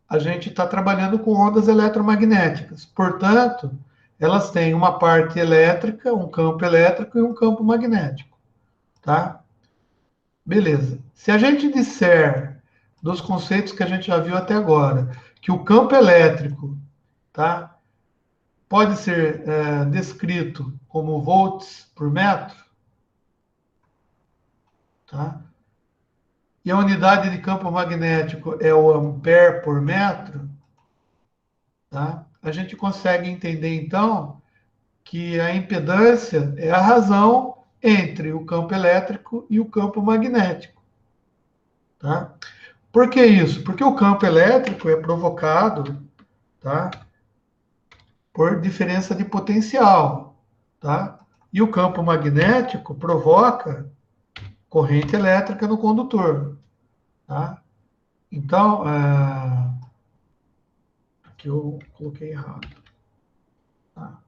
a gente está trabalhando com ondas eletromagnéticas. Portanto, elas têm uma parte elétrica, um campo elétrico e um campo magnético. Tá? Beleza. Se a gente disser, dos conceitos que a gente já viu até agora, que o campo elétrico, tá, pode ser descrito como volts por metro, tá? E a unidade de campo magnético é o ampere por metro, tá? A gente consegue entender, então, que a impedância é a razão entre o campo elétrico e o campo magnético. Tá? Por que isso? Porque o campo elétrico é provocado, tá, por diferença de potencial. Tá? E o campo magnético provoca corrente elétrica no condutor. Tá? Então, aqui eu coloquei errado. Tá?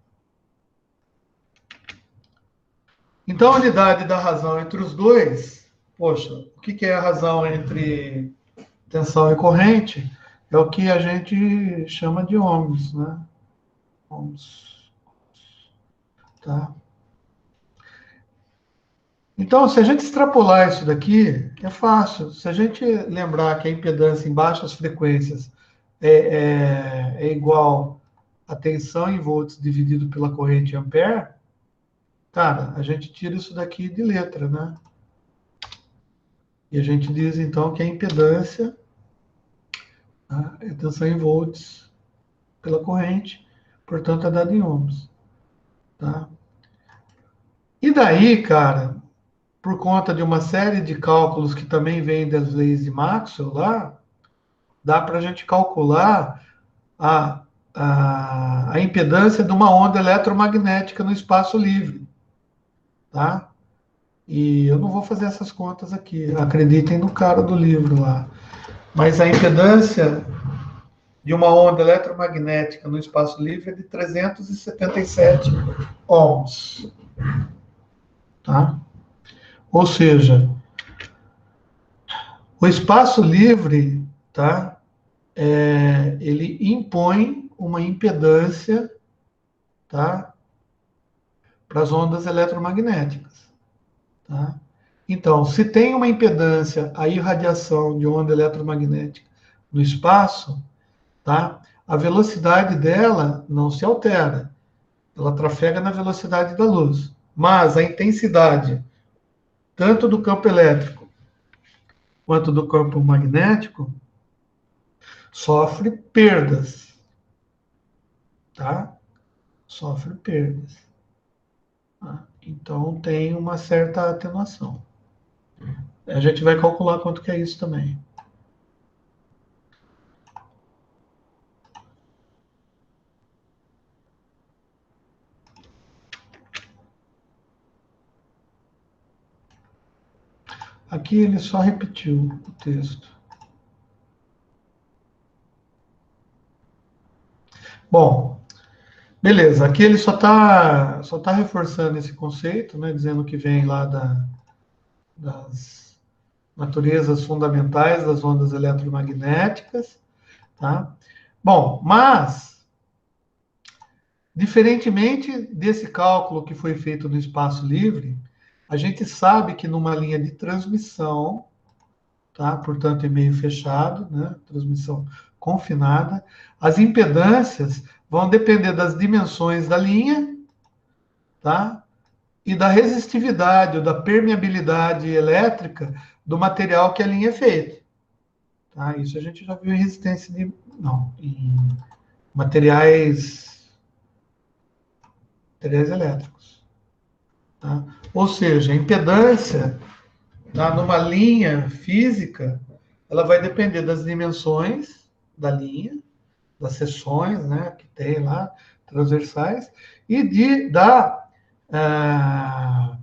Então, a unidade da razão entre os dois, poxa, o que é a razão entre tensão e corrente? É o que a gente chama de ohms, né? Ohms. Tá? Então, se a gente extrapolar isso daqui, é fácil. Se a gente lembrar que a impedância em baixas frequências é igual a tensão em volts dividido pela corrente em ampere, cara, a gente tira isso daqui de letra, né? E a gente diz, então, que a impedância, tá, é tensão em volts pela corrente, portanto, é dada em ohms. Tá? E daí, cara, por conta de uma série de cálculos que também vêm das leis de Maxwell lá, dá para a gente calcular a impedância de uma onda eletromagnética no espaço livre. Tá? E eu não vou fazer essas contas aqui, acreditem no cara do livro lá. Mas a impedância de uma onda eletromagnética no espaço livre é de 377 ohms. Tá? Ou seja, o espaço livre, tá, ele impõe uma impedância, tá, para as ondas eletromagnéticas. Tá? Então, se tem uma impedância, a irradiação de onda eletromagnética no espaço, tá, a velocidade dela não se altera. Ela trafega na velocidade da luz. Mas a intensidade, tanto do campo elétrico quanto do campo magnético, sofre perdas. Tá? Sofre perdas. Tá? Então, tem uma certa atenuação. A gente vai calcular quanto que é isso também. Aqui ele só repetiu o texto. Bom, beleza. Aqui ele só tá reforçando esse conceito, né, dizendo que vem lá das naturezas fundamentais das ondas eletromagnéticas, tá? Bom, mas, diferentemente desse cálculo que foi feito no espaço livre, a gente sabe que numa linha de transmissão, tá? Portanto, em meio fechado, né? Transmissão confinada, as impedâncias vão depender das dimensões da linha, tá? E da resistividade ou da permeabilidade elétrica do material que a linha é feita. Tá? Isso a gente já viu em resistência de. Não, em materiais elétricos. Tá? Ou seja, a impedância, tá, numa linha física, ela vai depender das dimensões da linha, das seções, né, que tem lá, transversais, e ah,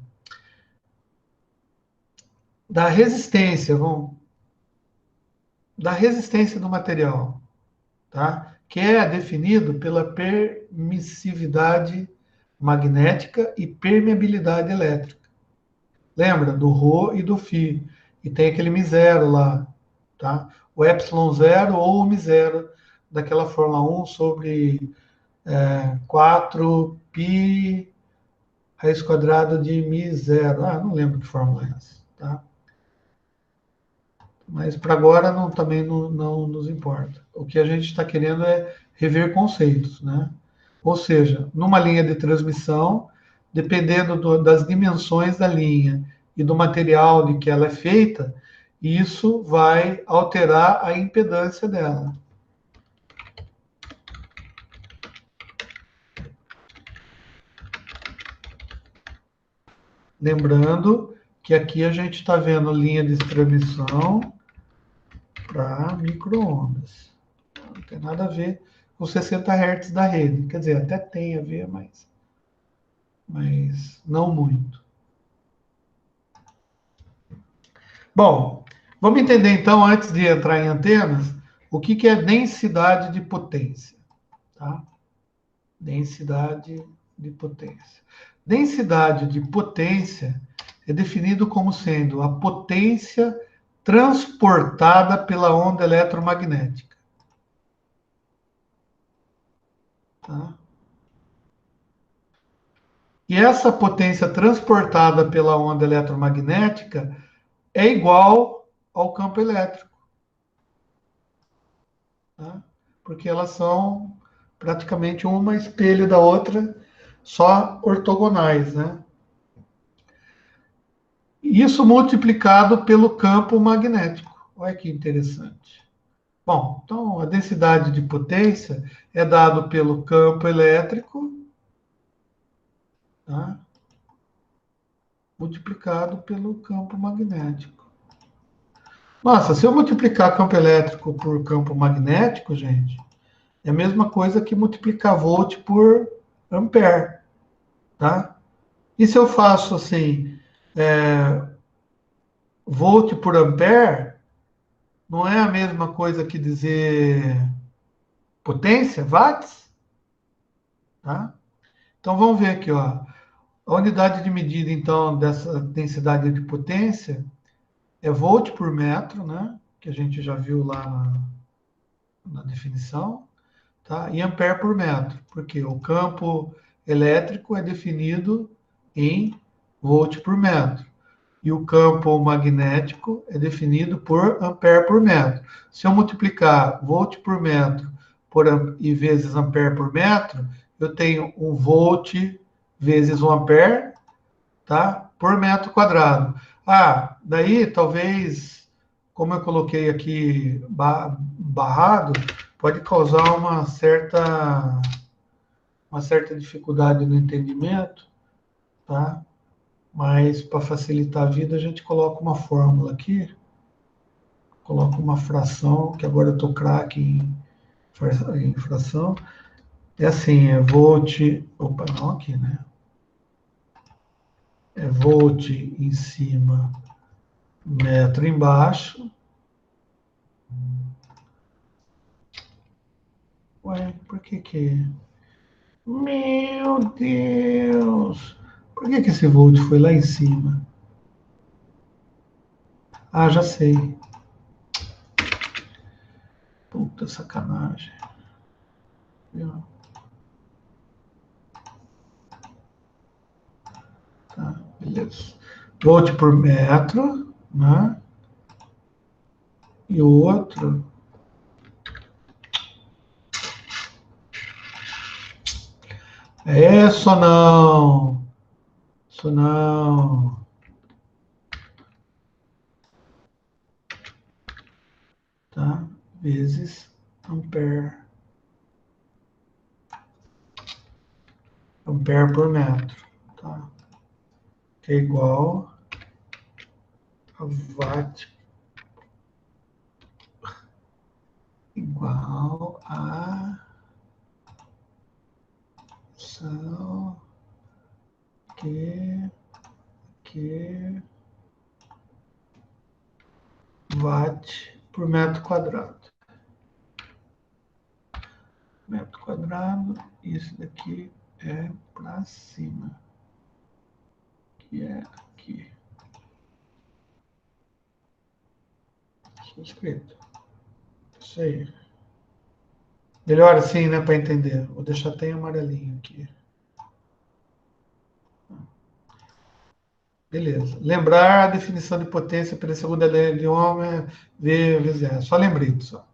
da resistência, da resistência do material, tá? Que é definido pela permissividade magnética e permeabilidade elétrica. Lembra do ρ e do φ. E tem aquele μ0 lá, tá? O ε0 ou o μ0 daquela fórmula 1 sobre 4π raiz quadrada de μ0. Ah, não lembro que fórmula é essa, tá? Mas para agora também não nos importa. O que a gente está querendo é rever conceitos, né? Ou seja, numa linha de transmissão, dependendo das dimensões da linha e do material de que ela é feita, isso vai alterar a impedância dela. Lembrando que aqui a gente está vendo linha de transmissão para micro-ondas. Não tem nada a ver com 60 Hz da rede. Quer dizer, até tem a ver, mas não muito. Bom, vamos entender então, antes de entrar em antenas, o que é densidade de potência. Tá? Densidade de potência. Densidade de potência é definido como sendo a potência transportada pela onda eletromagnética. Tá? E essa potência transportada pela onda eletromagnética é igual ao campo elétrico. Tá? Porque elas são praticamente uma espelho da outra, só ortogonais, né? Isso multiplicado pelo campo magnético. Olha que interessante. Bom, então a densidade de potência é dado pelo campo elétrico, tá? Multiplicado pelo campo magnético. Nossa, se eu multiplicar campo elétrico por campo magnético, gente, é a mesma coisa que multiplicar volt por ampere, tá? E se eu faço assim, volt por ampere, não é a mesma coisa que dizer potência, watts? Tá? Então vamos ver aqui, ó. A unidade de medida, então, dessa densidade de potência é volt por metro, né? Que a gente já viu lá na definição, tá? E ampere por metro, porque o campo elétrico é definido em volt por metro. E o campo magnético é definido por ampere por metro. Se eu multiplicar volt por metro e vezes ampere por metro, eu tenho um volt vezes um ampere, tá? Por metro quadrado. Ah, daí talvez, como eu coloquei aqui barrado, pode causar uma certa dificuldade no entendimento, tá? Mas para facilitar a vida, a gente coloca uma fórmula aqui, coloca uma fração, que agora eu estou craque em fração. É assim, é volt, opa, não aqui, né? É volt em cima, metro embaixo. Ué, por que? Meu Deus! Por que esse volt foi lá em cima? Ah, já sei. Puta sacanagem. Tá, beleza. Volt por metro, né? E o outro... É, só não. Isso não. Tá? Vezes ampere. Ampere por metro. Tá? Que é igual a watt igual a são que watt por metro quadrado. Metro quadrado, isso daqui é para cima, que é aqui. Suscrito. Isso aí. Melhor assim, né, para entender. Vou deixar até em amarelinho aqui. Beleza. Lembrar a definição de potência pela segunda lei de Ohm, V vezes R. Só lembrete só.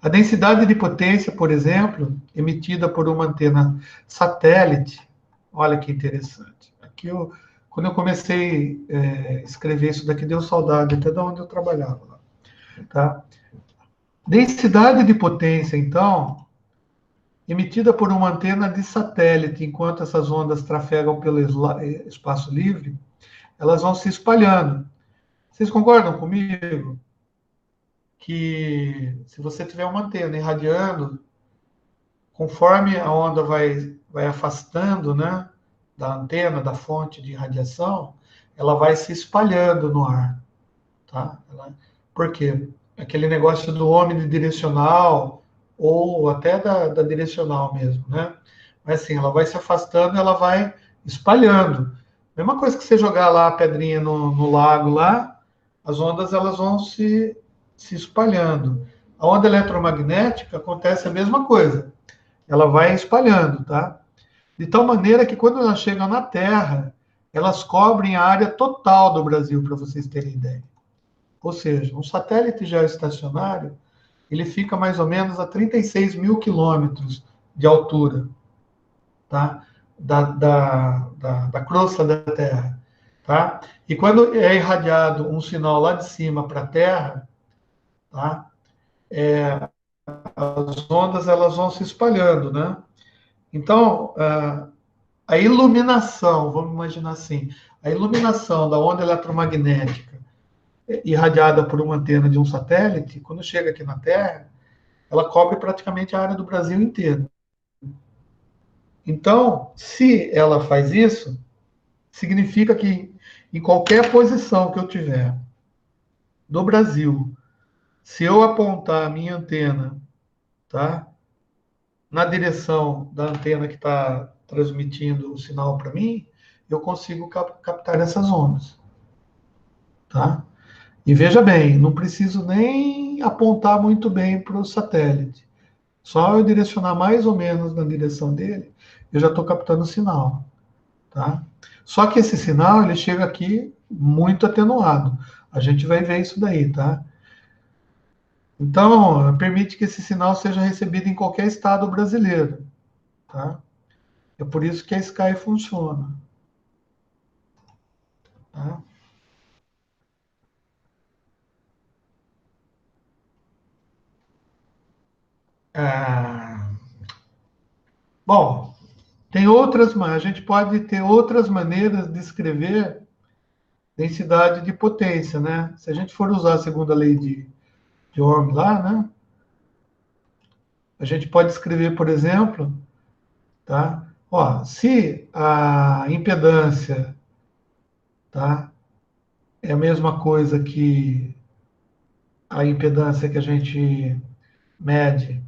A densidade de potência, por exemplo, emitida por uma antena satélite, olha que interessante. Aqui quando eu comecei a escrever isso daqui, deu saudade até de onde eu trabalhava lá. Tá? Densidade de potência, então, emitida por uma antena de satélite, enquanto essas ondas trafegam pelo espaço livre, elas vão se espalhando. Vocês concordam comigo que se você tiver uma antena irradiando, conforme a onda vai afastando, né, da antena, da fonte de radiação, ela vai se espalhando no ar, tá? Por quê? Aquele negócio do omnidirecional ou até da direcional mesmo, né? Mas assim, ela vai se afastando, ela vai espalhando. Mesma coisa que você jogar lá a pedrinha no lago lá, as ondas elas vão se espalhando. A onda eletromagnética acontece a mesma coisa. Ela vai espalhando, tá? De tal maneira que quando elas chegam na Terra, elas cobrem a área total do Brasil, para vocês terem ideia. Ou seja, um satélite geoestacionário, ele fica mais ou menos a 36 mil quilômetros de altura, tá? Da crosta da Terra, tá? E quando é irradiado um sinal lá de cima para a Terra, tá? As ondas elas vão se espalhando, né? Então, a iluminação, vamos imaginar assim, a iluminação da onda eletromagnética irradiada por uma antena de um satélite, quando chega aqui na Terra, ela cobre praticamente a área do Brasil inteiro. Então, se ela faz isso, significa que em qualquer posição que eu tiver do Brasil, se eu apontar a minha antena, tá, na direção da antena que está transmitindo o sinal para mim, eu consigo captar essas ondas, tá? E veja bem, não preciso nem apontar muito bem para o satélite. Só eu direcionar mais ou menos na direção dele, eu já estou captando o sinal, tá? Só que esse sinal, ele chega aqui muito atenuado. A gente vai ver isso daí, tá? Então, permite que esse sinal seja recebido em qualquer estado brasileiro, tá? É por isso que a Sky funciona, tá? Ah, bom, tem outras, mas a gente pode ter outras maneiras de escrever densidade de potência, né? Se a gente for usar a segunda lei de Ohm lá, né? A gente pode escrever, por exemplo, tá? Ó, se a impedância, tá, é a mesma coisa que a impedância que a gente mede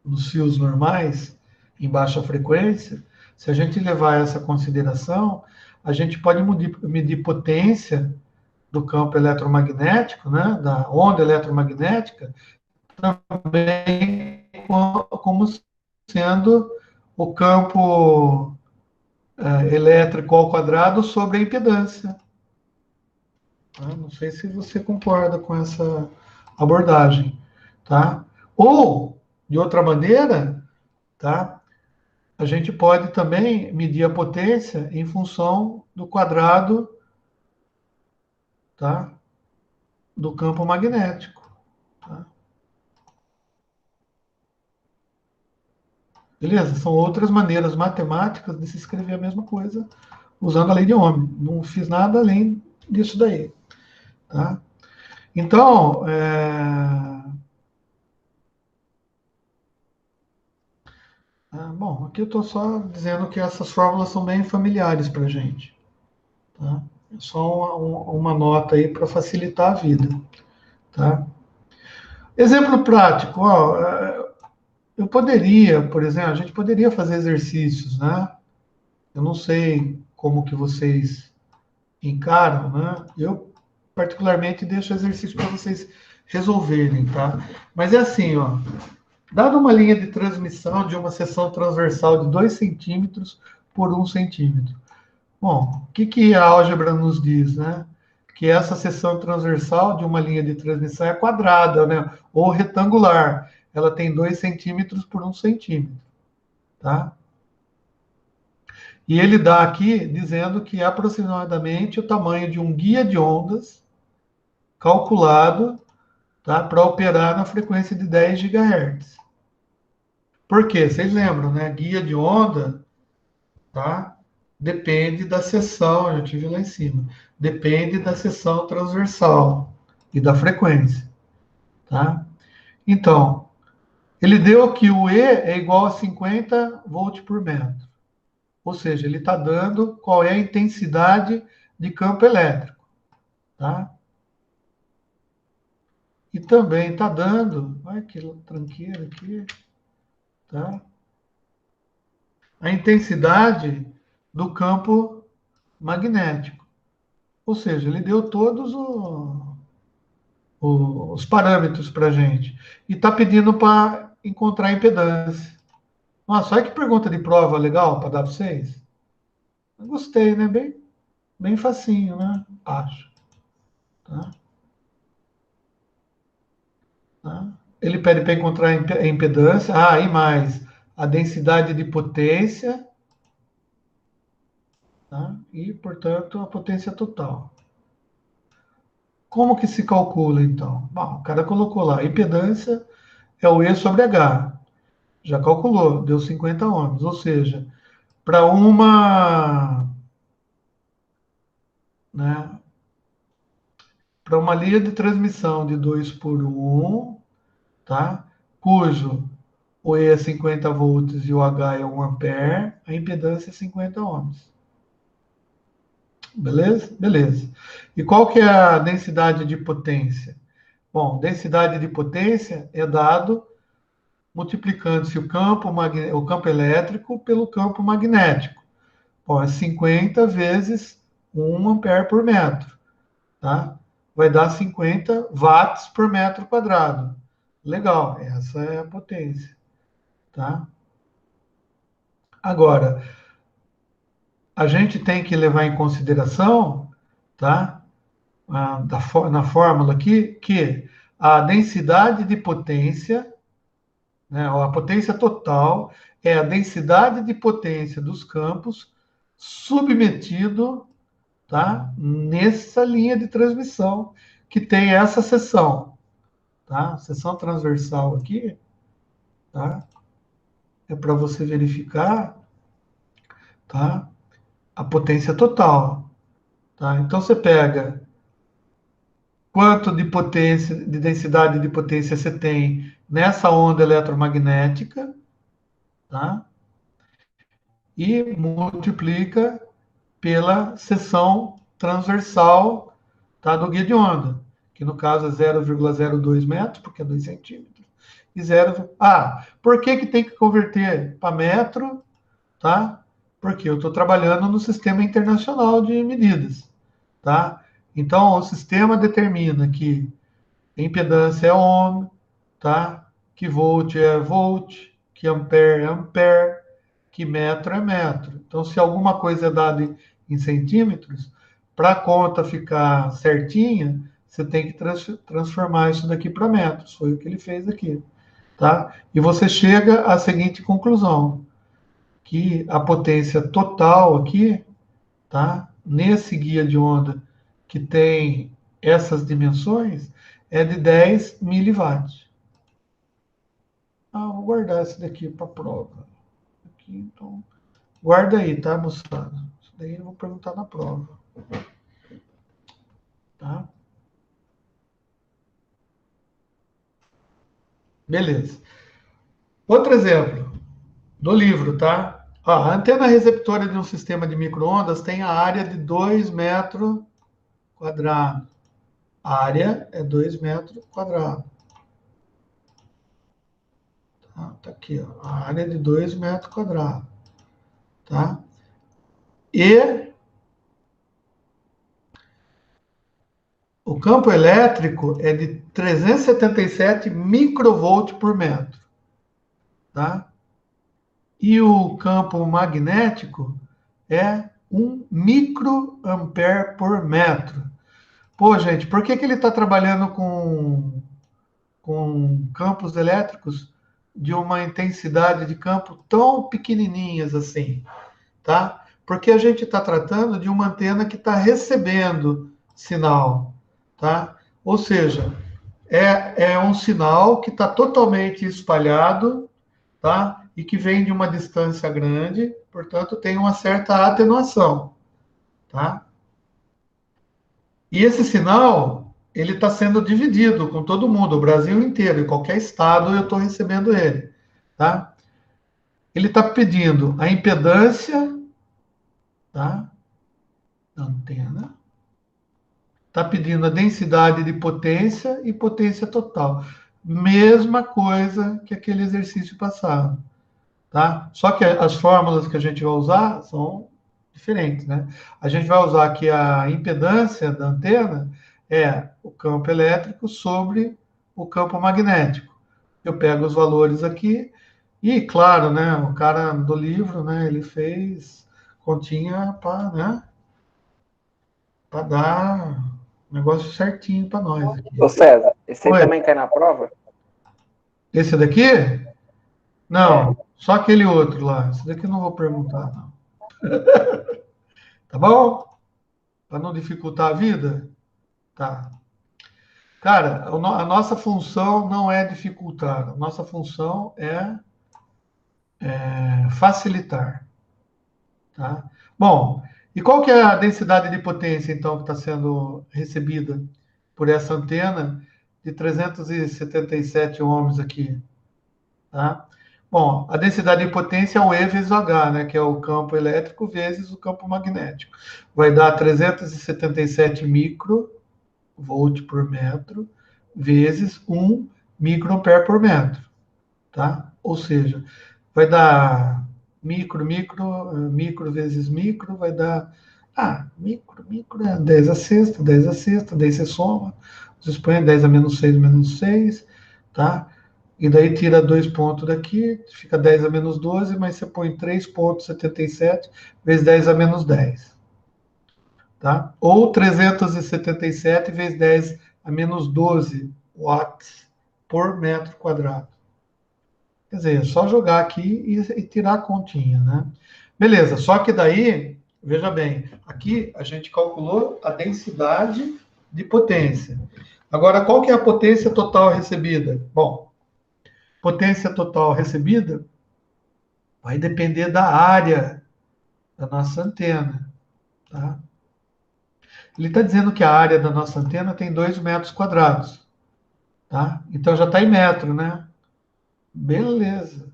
nos fios normais, em baixa frequência, se a gente levar essa consideração, a gente pode medir potência do campo eletromagnético, né, da onda eletromagnética, também como sendo o campo elétrico ao quadrado sobre a impedância. Tá? Não sei se você concorda com essa abordagem. Tá? Ou, de outra maneira, tá? A gente pode também medir a potência em função do quadrado, tá? Do campo magnético. Tá? Beleza? São outras maneiras matemáticas de se escrever a mesma coisa usando a lei de Ohm. Não fiz nada além disso daí. Tá? Então, bom, aqui eu estou só dizendo que essas fórmulas são bem familiares para a gente. Tá? É só uma nota aí para facilitar a vida. Tá? Exemplo prático, ó, eu poderia, por exemplo, a gente poderia fazer exercícios, né? Eu não sei como que vocês encaram, né? Eu, particularmente, deixo exercício para vocês resolverem, tá? Mas é assim, ó. Dada uma linha de transmissão de uma seção transversal de 2 centímetros por 1 centímetro. Bom, o que a álgebra nos diz, né? Que essa seção transversal de uma linha de transmissão é quadrada, né? Ou retangular. Ela tem 2 centímetros por 1 centímetro, tá? E ele dá aqui dizendo que é aproximadamente o tamanho de um guia de ondas calculado, tá, para operar na frequência de 10 GHz. Por quê? Vocês lembram, né? Guia de onda, tá? Depende da seção, eu tive lá em cima. Depende da seção transversal e da frequência, tá? Então, ele deu que o E é igual a 50 volts por metro. Ou seja, ele está dando qual é a intensidade de campo elétrico. Tá? E também está dando, olha que tranqueira aqui, tá? A intensidade do campo magnético. Ou seja, ele deu todos os parâmetros para a gente. E está pedindo para encontrar impedância. Nossa, olha que pergunta de prova legal para dar para vocês. Eu gostei, né? Bem facinho, né? Acho. Tá? Tá? Ele pede para encontrar a impedância. E mais a densidade de potência. Tá? E, portanto, a potência total. Como que se calcula, então? Bom, o cara colocou lá, a impedância é o E sobre H. Já calculou, deu 50 ohms. Ou seja, para né, para uma linha de transmissão de 2 por 1, tá? Cujo o E é 50 volts e o H é 1 ampere, a impedância é 50 ohms. Beleza? Beleza. E qual que é a densidade de potência? Bom, densidade de potência é dado multiplicando-se o campo elétrico pelo campo magnético. Bom, é 50 vezes 1 ampere por metro. Tá? Vai dar 50 watts por metro quadrado. Legal, essa é a potência. Tá? Agora, a gente tem que levar em consideração, tá? Na fórmula aqui, que a densidade de potência, né, a potência total, é a densidade de potência dos campos submetido, tá, nessa linha de transmissão que tem essa seção. Tá? Seção transversal aqui, tá? É para você verificar, tá? A potência total. Tá? Então você pega quanto de potência, de densidade de potência você tem nessa onda eletromagnética, tá? E multiplica pela seção transversal, tá, do guia de onda, que no caso é 0,02 metros, porque é 2 centímetros, e 0... por que tem que converter para metro, tá? Porque eu estou trabalhando no sistema internacional de medidas, tá? Então, o sistema determina que impedância é ohm, tá? Que volt é volt, que ampere é ampere, que metro é metro. Então, se alguma coisa é dada em centímetros, para a conta ficar certinha, você tem que transformar isso daqui para metros. Foi o que ele fez aqui. Tá? E você chega à seguinte conclusão, que a potência total aqui, tá? Nesse guia de onda que tem essas dimensões, é de 10 miliwatts. Vou guardar esse daqui para prova. Aqui, então, guarda aí, tá, moçada? Isso daí eu vou perguntar na prova. Tá? Beleza. Outro exemplo do livro, tá? A antena receptora de um sistema de micro-ondas tem a área de 2 metros quadrados. A área é 2 metros quadrados. Tá aqui, ó, a área de 2 metros quadrados. Tá? E o campo elétrico é de 377 microvolt por metro. Tá? E o campo magnético é 1 microampere por metro. Pô, gente, por que ele está trabalhando com campos elétricos de uma intensidade de campo tão pequenininhas assim? Tá? Porque a gente está tratando de uma antena que está recebendo sinal, tá? Ou seja, é um sinal que está totalmente espalhado, tá? E que vem de uma distância grande, portanto, tem uma certa atenuação, tá? E esse sinal, ele está sendo dividido com todo mundo, o Brasil inteiro, em qualquer estado eu estou recebendo ele, tá? Ele está pedindo a impedância, tá? Da antena. Está pedindo a densidade de potência e potência total. Mesma coisa que aquele exercício passado. Tá? Só que as fórmulas que a gente vai usar são diferentes. Né? A gente vai usar aqui a impedância da antena é o campo elétrico sobre o campo magnético. Eu pego os valores aqui e, claro, né, o cara do livro, né, ele fez continha para, né, para dar o negócio certinho para nós aqui. Ô César, esse aí Oi. também cai na prova? Esse daqui? Não, É. só aquele outro lá. Esse daqui eu não vou perguntar, não. Tá bom? Para não dificultar a vida? Tá. Cara, a nossa função não é dificultar. A nossa função é facilitar. Tá? Bom, e qual que é a densidade de potência, então, que está sendo recebida por essa antena de 377 ohms aqui? Tá? Bom, a densidade de potência é o E vezes o H, né, que é o campo elétrico vezes o campo magnético. Vai dar 377 microvolt por metro vezes 1 microampere por metro. Tá? Ou seja, vai dar micro vezes micro, vai dar... micro é 10 a sexta, 10 a sexta, daí você soma, você põe 10 a menos 6, tá? E daí tira 2 pontos daqui, fica 10 a menos 12, mas você põe 3,77 vezes 10 a menos 10. Tá? Ou 377 vezes 10 a menos 12 watts por metro quadrado. Quer dizer, é só jogar aqui e tirar a continha, né? Beleza, só que daí, veja bem, aqui a gente calculou a densidade de potência. Agora, qual que é a potência total recebida? Bom, potência total recebida vai depender da área da nossa antena. Tá? Ele está dizendo que a área da nossa antena tem 2 metros quadrados. Tá? Então já está em metro, né? Beleza.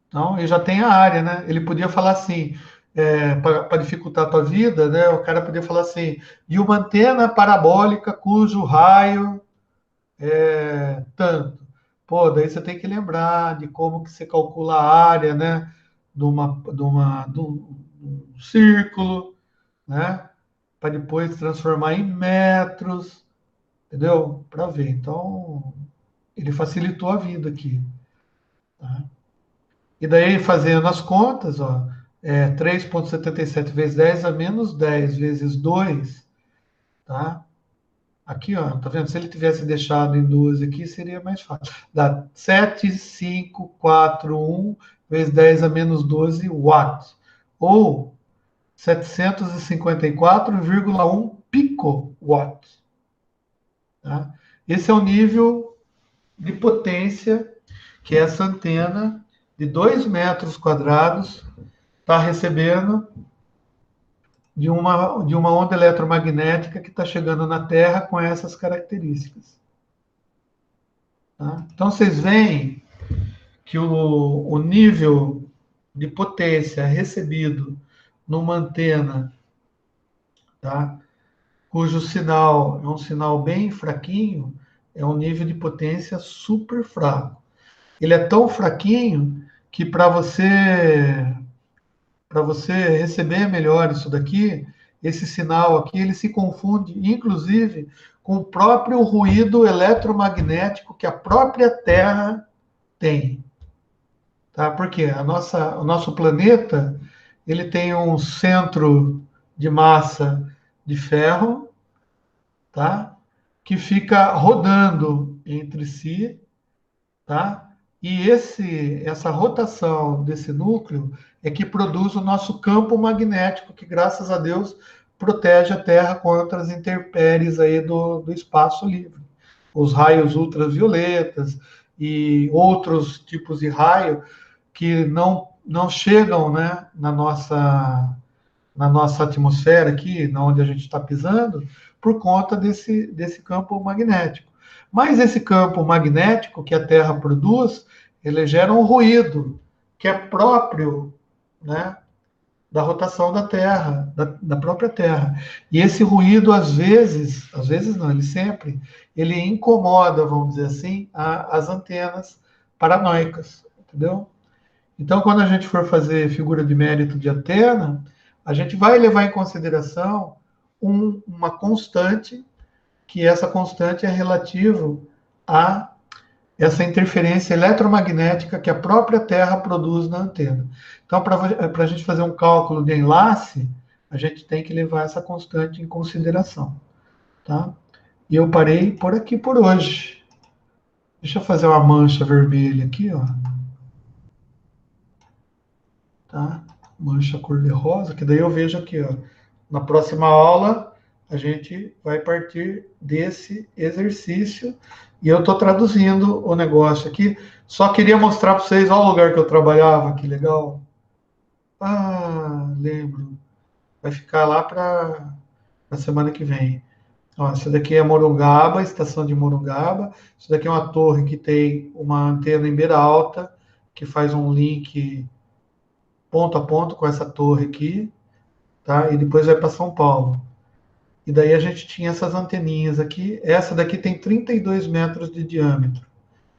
Então, ele já tem a área, né? Ele podia falar assim, para dificultar a tua vida, né? O cara podia falar assim, de uma antena parabólica cujo raio é tanto. Pô, daí você tem que lembrar de como que você calcula a área, né? De um círculo, né? Para depois transformar em metros, entendeu? Para ver. Então, ele facilitou a vida aqui. Tá? E daí, fazendo as contas, ó, 3,77 vezes 10 a menos 10 vezes 2, tá? Aqui, ó, tá vendo? Se ele tivesse deixado em 12 aqui, seria mais fácil. Dá 7,541 vezes 10 a menos 12 watts. Ou 754,1 picowatts. Tá? Esse é o nível de potência que essa antena de 2 metros quadrados está recebendo de uma onda eletromagnética que está chegando na Terra com essas características. Tá? Então, vocês veem que o nível de potência recebido numa antena, tá, cujo sinal é um sinal bem fraquinho, é um nível de potência super fraco. Ele é tão fraquinho que para você receber melhor isso daqui, esse sinal aqui, ele se confunde, inclusive, com o próprio ruído eletromagnético que a própria Terra tem. Tá? Porque o nosso planeta, ele tem um centro de massa de ferro, tá? Que fica rodando entre si, tá? E essa rotação desse núcleo é que produz o nosso campo magnético, que graças a Deus protege a Terra contra as intempéries aí do espaço livre. Os raios ultravioletas e outros tipos de raio que não chegam, né, na nossa atmosfera aqui, na onde a gente está pisando, por conta desse campo magnético. Mas esse campo magnético que a Terra produz, ele gera um ruído que é próprio, né, da rotação da Terra, da própria Terra. E esse ruído, às vezes não, ele sempre, ele incomoda, vamos dizer assim, as antenas paranoicas, entendeu? Então, quando a gente for fazer figura de mérito de antena, a gente vai levar em consideração uma constante, que essa constante é relativa a essa interferência eletromagnética que a própria Terra produz na antena. Então, para a gente fazer um cálculo de enlace, a gente tem que levar essa constante em consideração. Tá? E eu parei por aqui por hoje. Deixa eu fazer uma mancha vermelha aqui, ó. Tá? Mancha cor-de-rosa, que daí eu vejo aqui, ó. Na próxima aula, a gente vai partir desse exercício e eu estou traduzindo o negócio aqui. Só queria mostrar para vocês, olha o lugar que eu trabalhava, que legal. Ah, lembro. Vai ficar lá para a semana que vem. Ó, essa daqui é Morungaba, estação de Morungaba. Isso daqui é uma torre que tem uma antena em beira alta, que faz um link ponto a ponto com essa torre aqui, tá? E depois vai para São Paulo. E daí a gente tinha essas anteninhas aqui. Essa daqui tem 32 metros de diâmetro.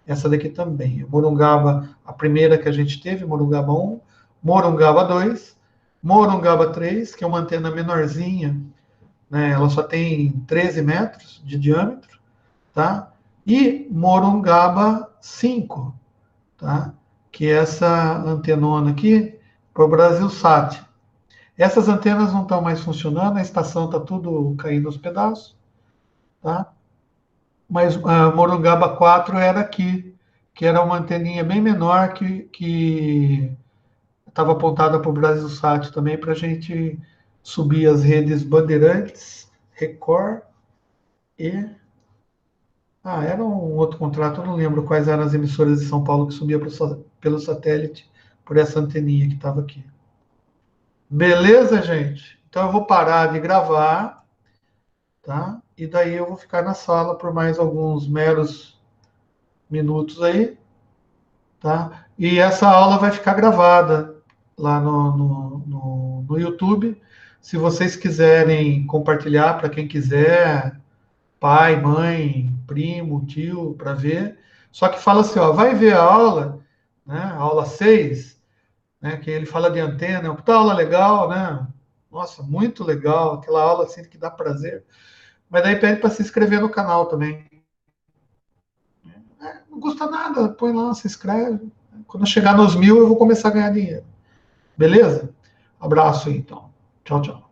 Essa daqui também. Morungaba, a primeira que a gente teve, Morungaba 1, Morungaba 2, Morungaba 3, que é uma antena menorzinha, né? Ela só tem 13 metros de diâmetro, tá? E Morungaba 5, tá? Que é essa antenona aqui, para o Brasilsat. Essas antenas não estão mais funcionando, a estação está tudo caindo aos pedaços, tá? Mas a Morungaba 4 era aqui, que era uma anteninha bem menor que estava apontada para o Brasilsat também, para a gente subir as redes Bandeirantes, Record e... era um outro contrato, eu não lembro quais eram as emissoras de São Paulo que subia pelo satélite por essa anteninha que estava aqui. Beleza, gente? Então eu vou parar de gravar, tá? E daí eu vou ficar na sala por mais alguns meros minutos aí, tá? E essa aula vai ficar gravada lá no YouTube. Se vocês quiserem compartilhar para quem quiser, pai, mãe, primo, tio, para ver. Só que fala assim, ó, vai ver a aula, né? A aula 6, né? Que ele fala de antena, é uma puta aula legal, né? Nossa, muito legal, aquela aula assim que dá prazer. Mas daí pede para se inscrever no canal também. Não custa nada, põe lá, se inscreve. Quando eu chegar nos 1.000, eu vou começar a ganhar dinheiro. Beleza? Abraço aí, então. Tchau, tchau.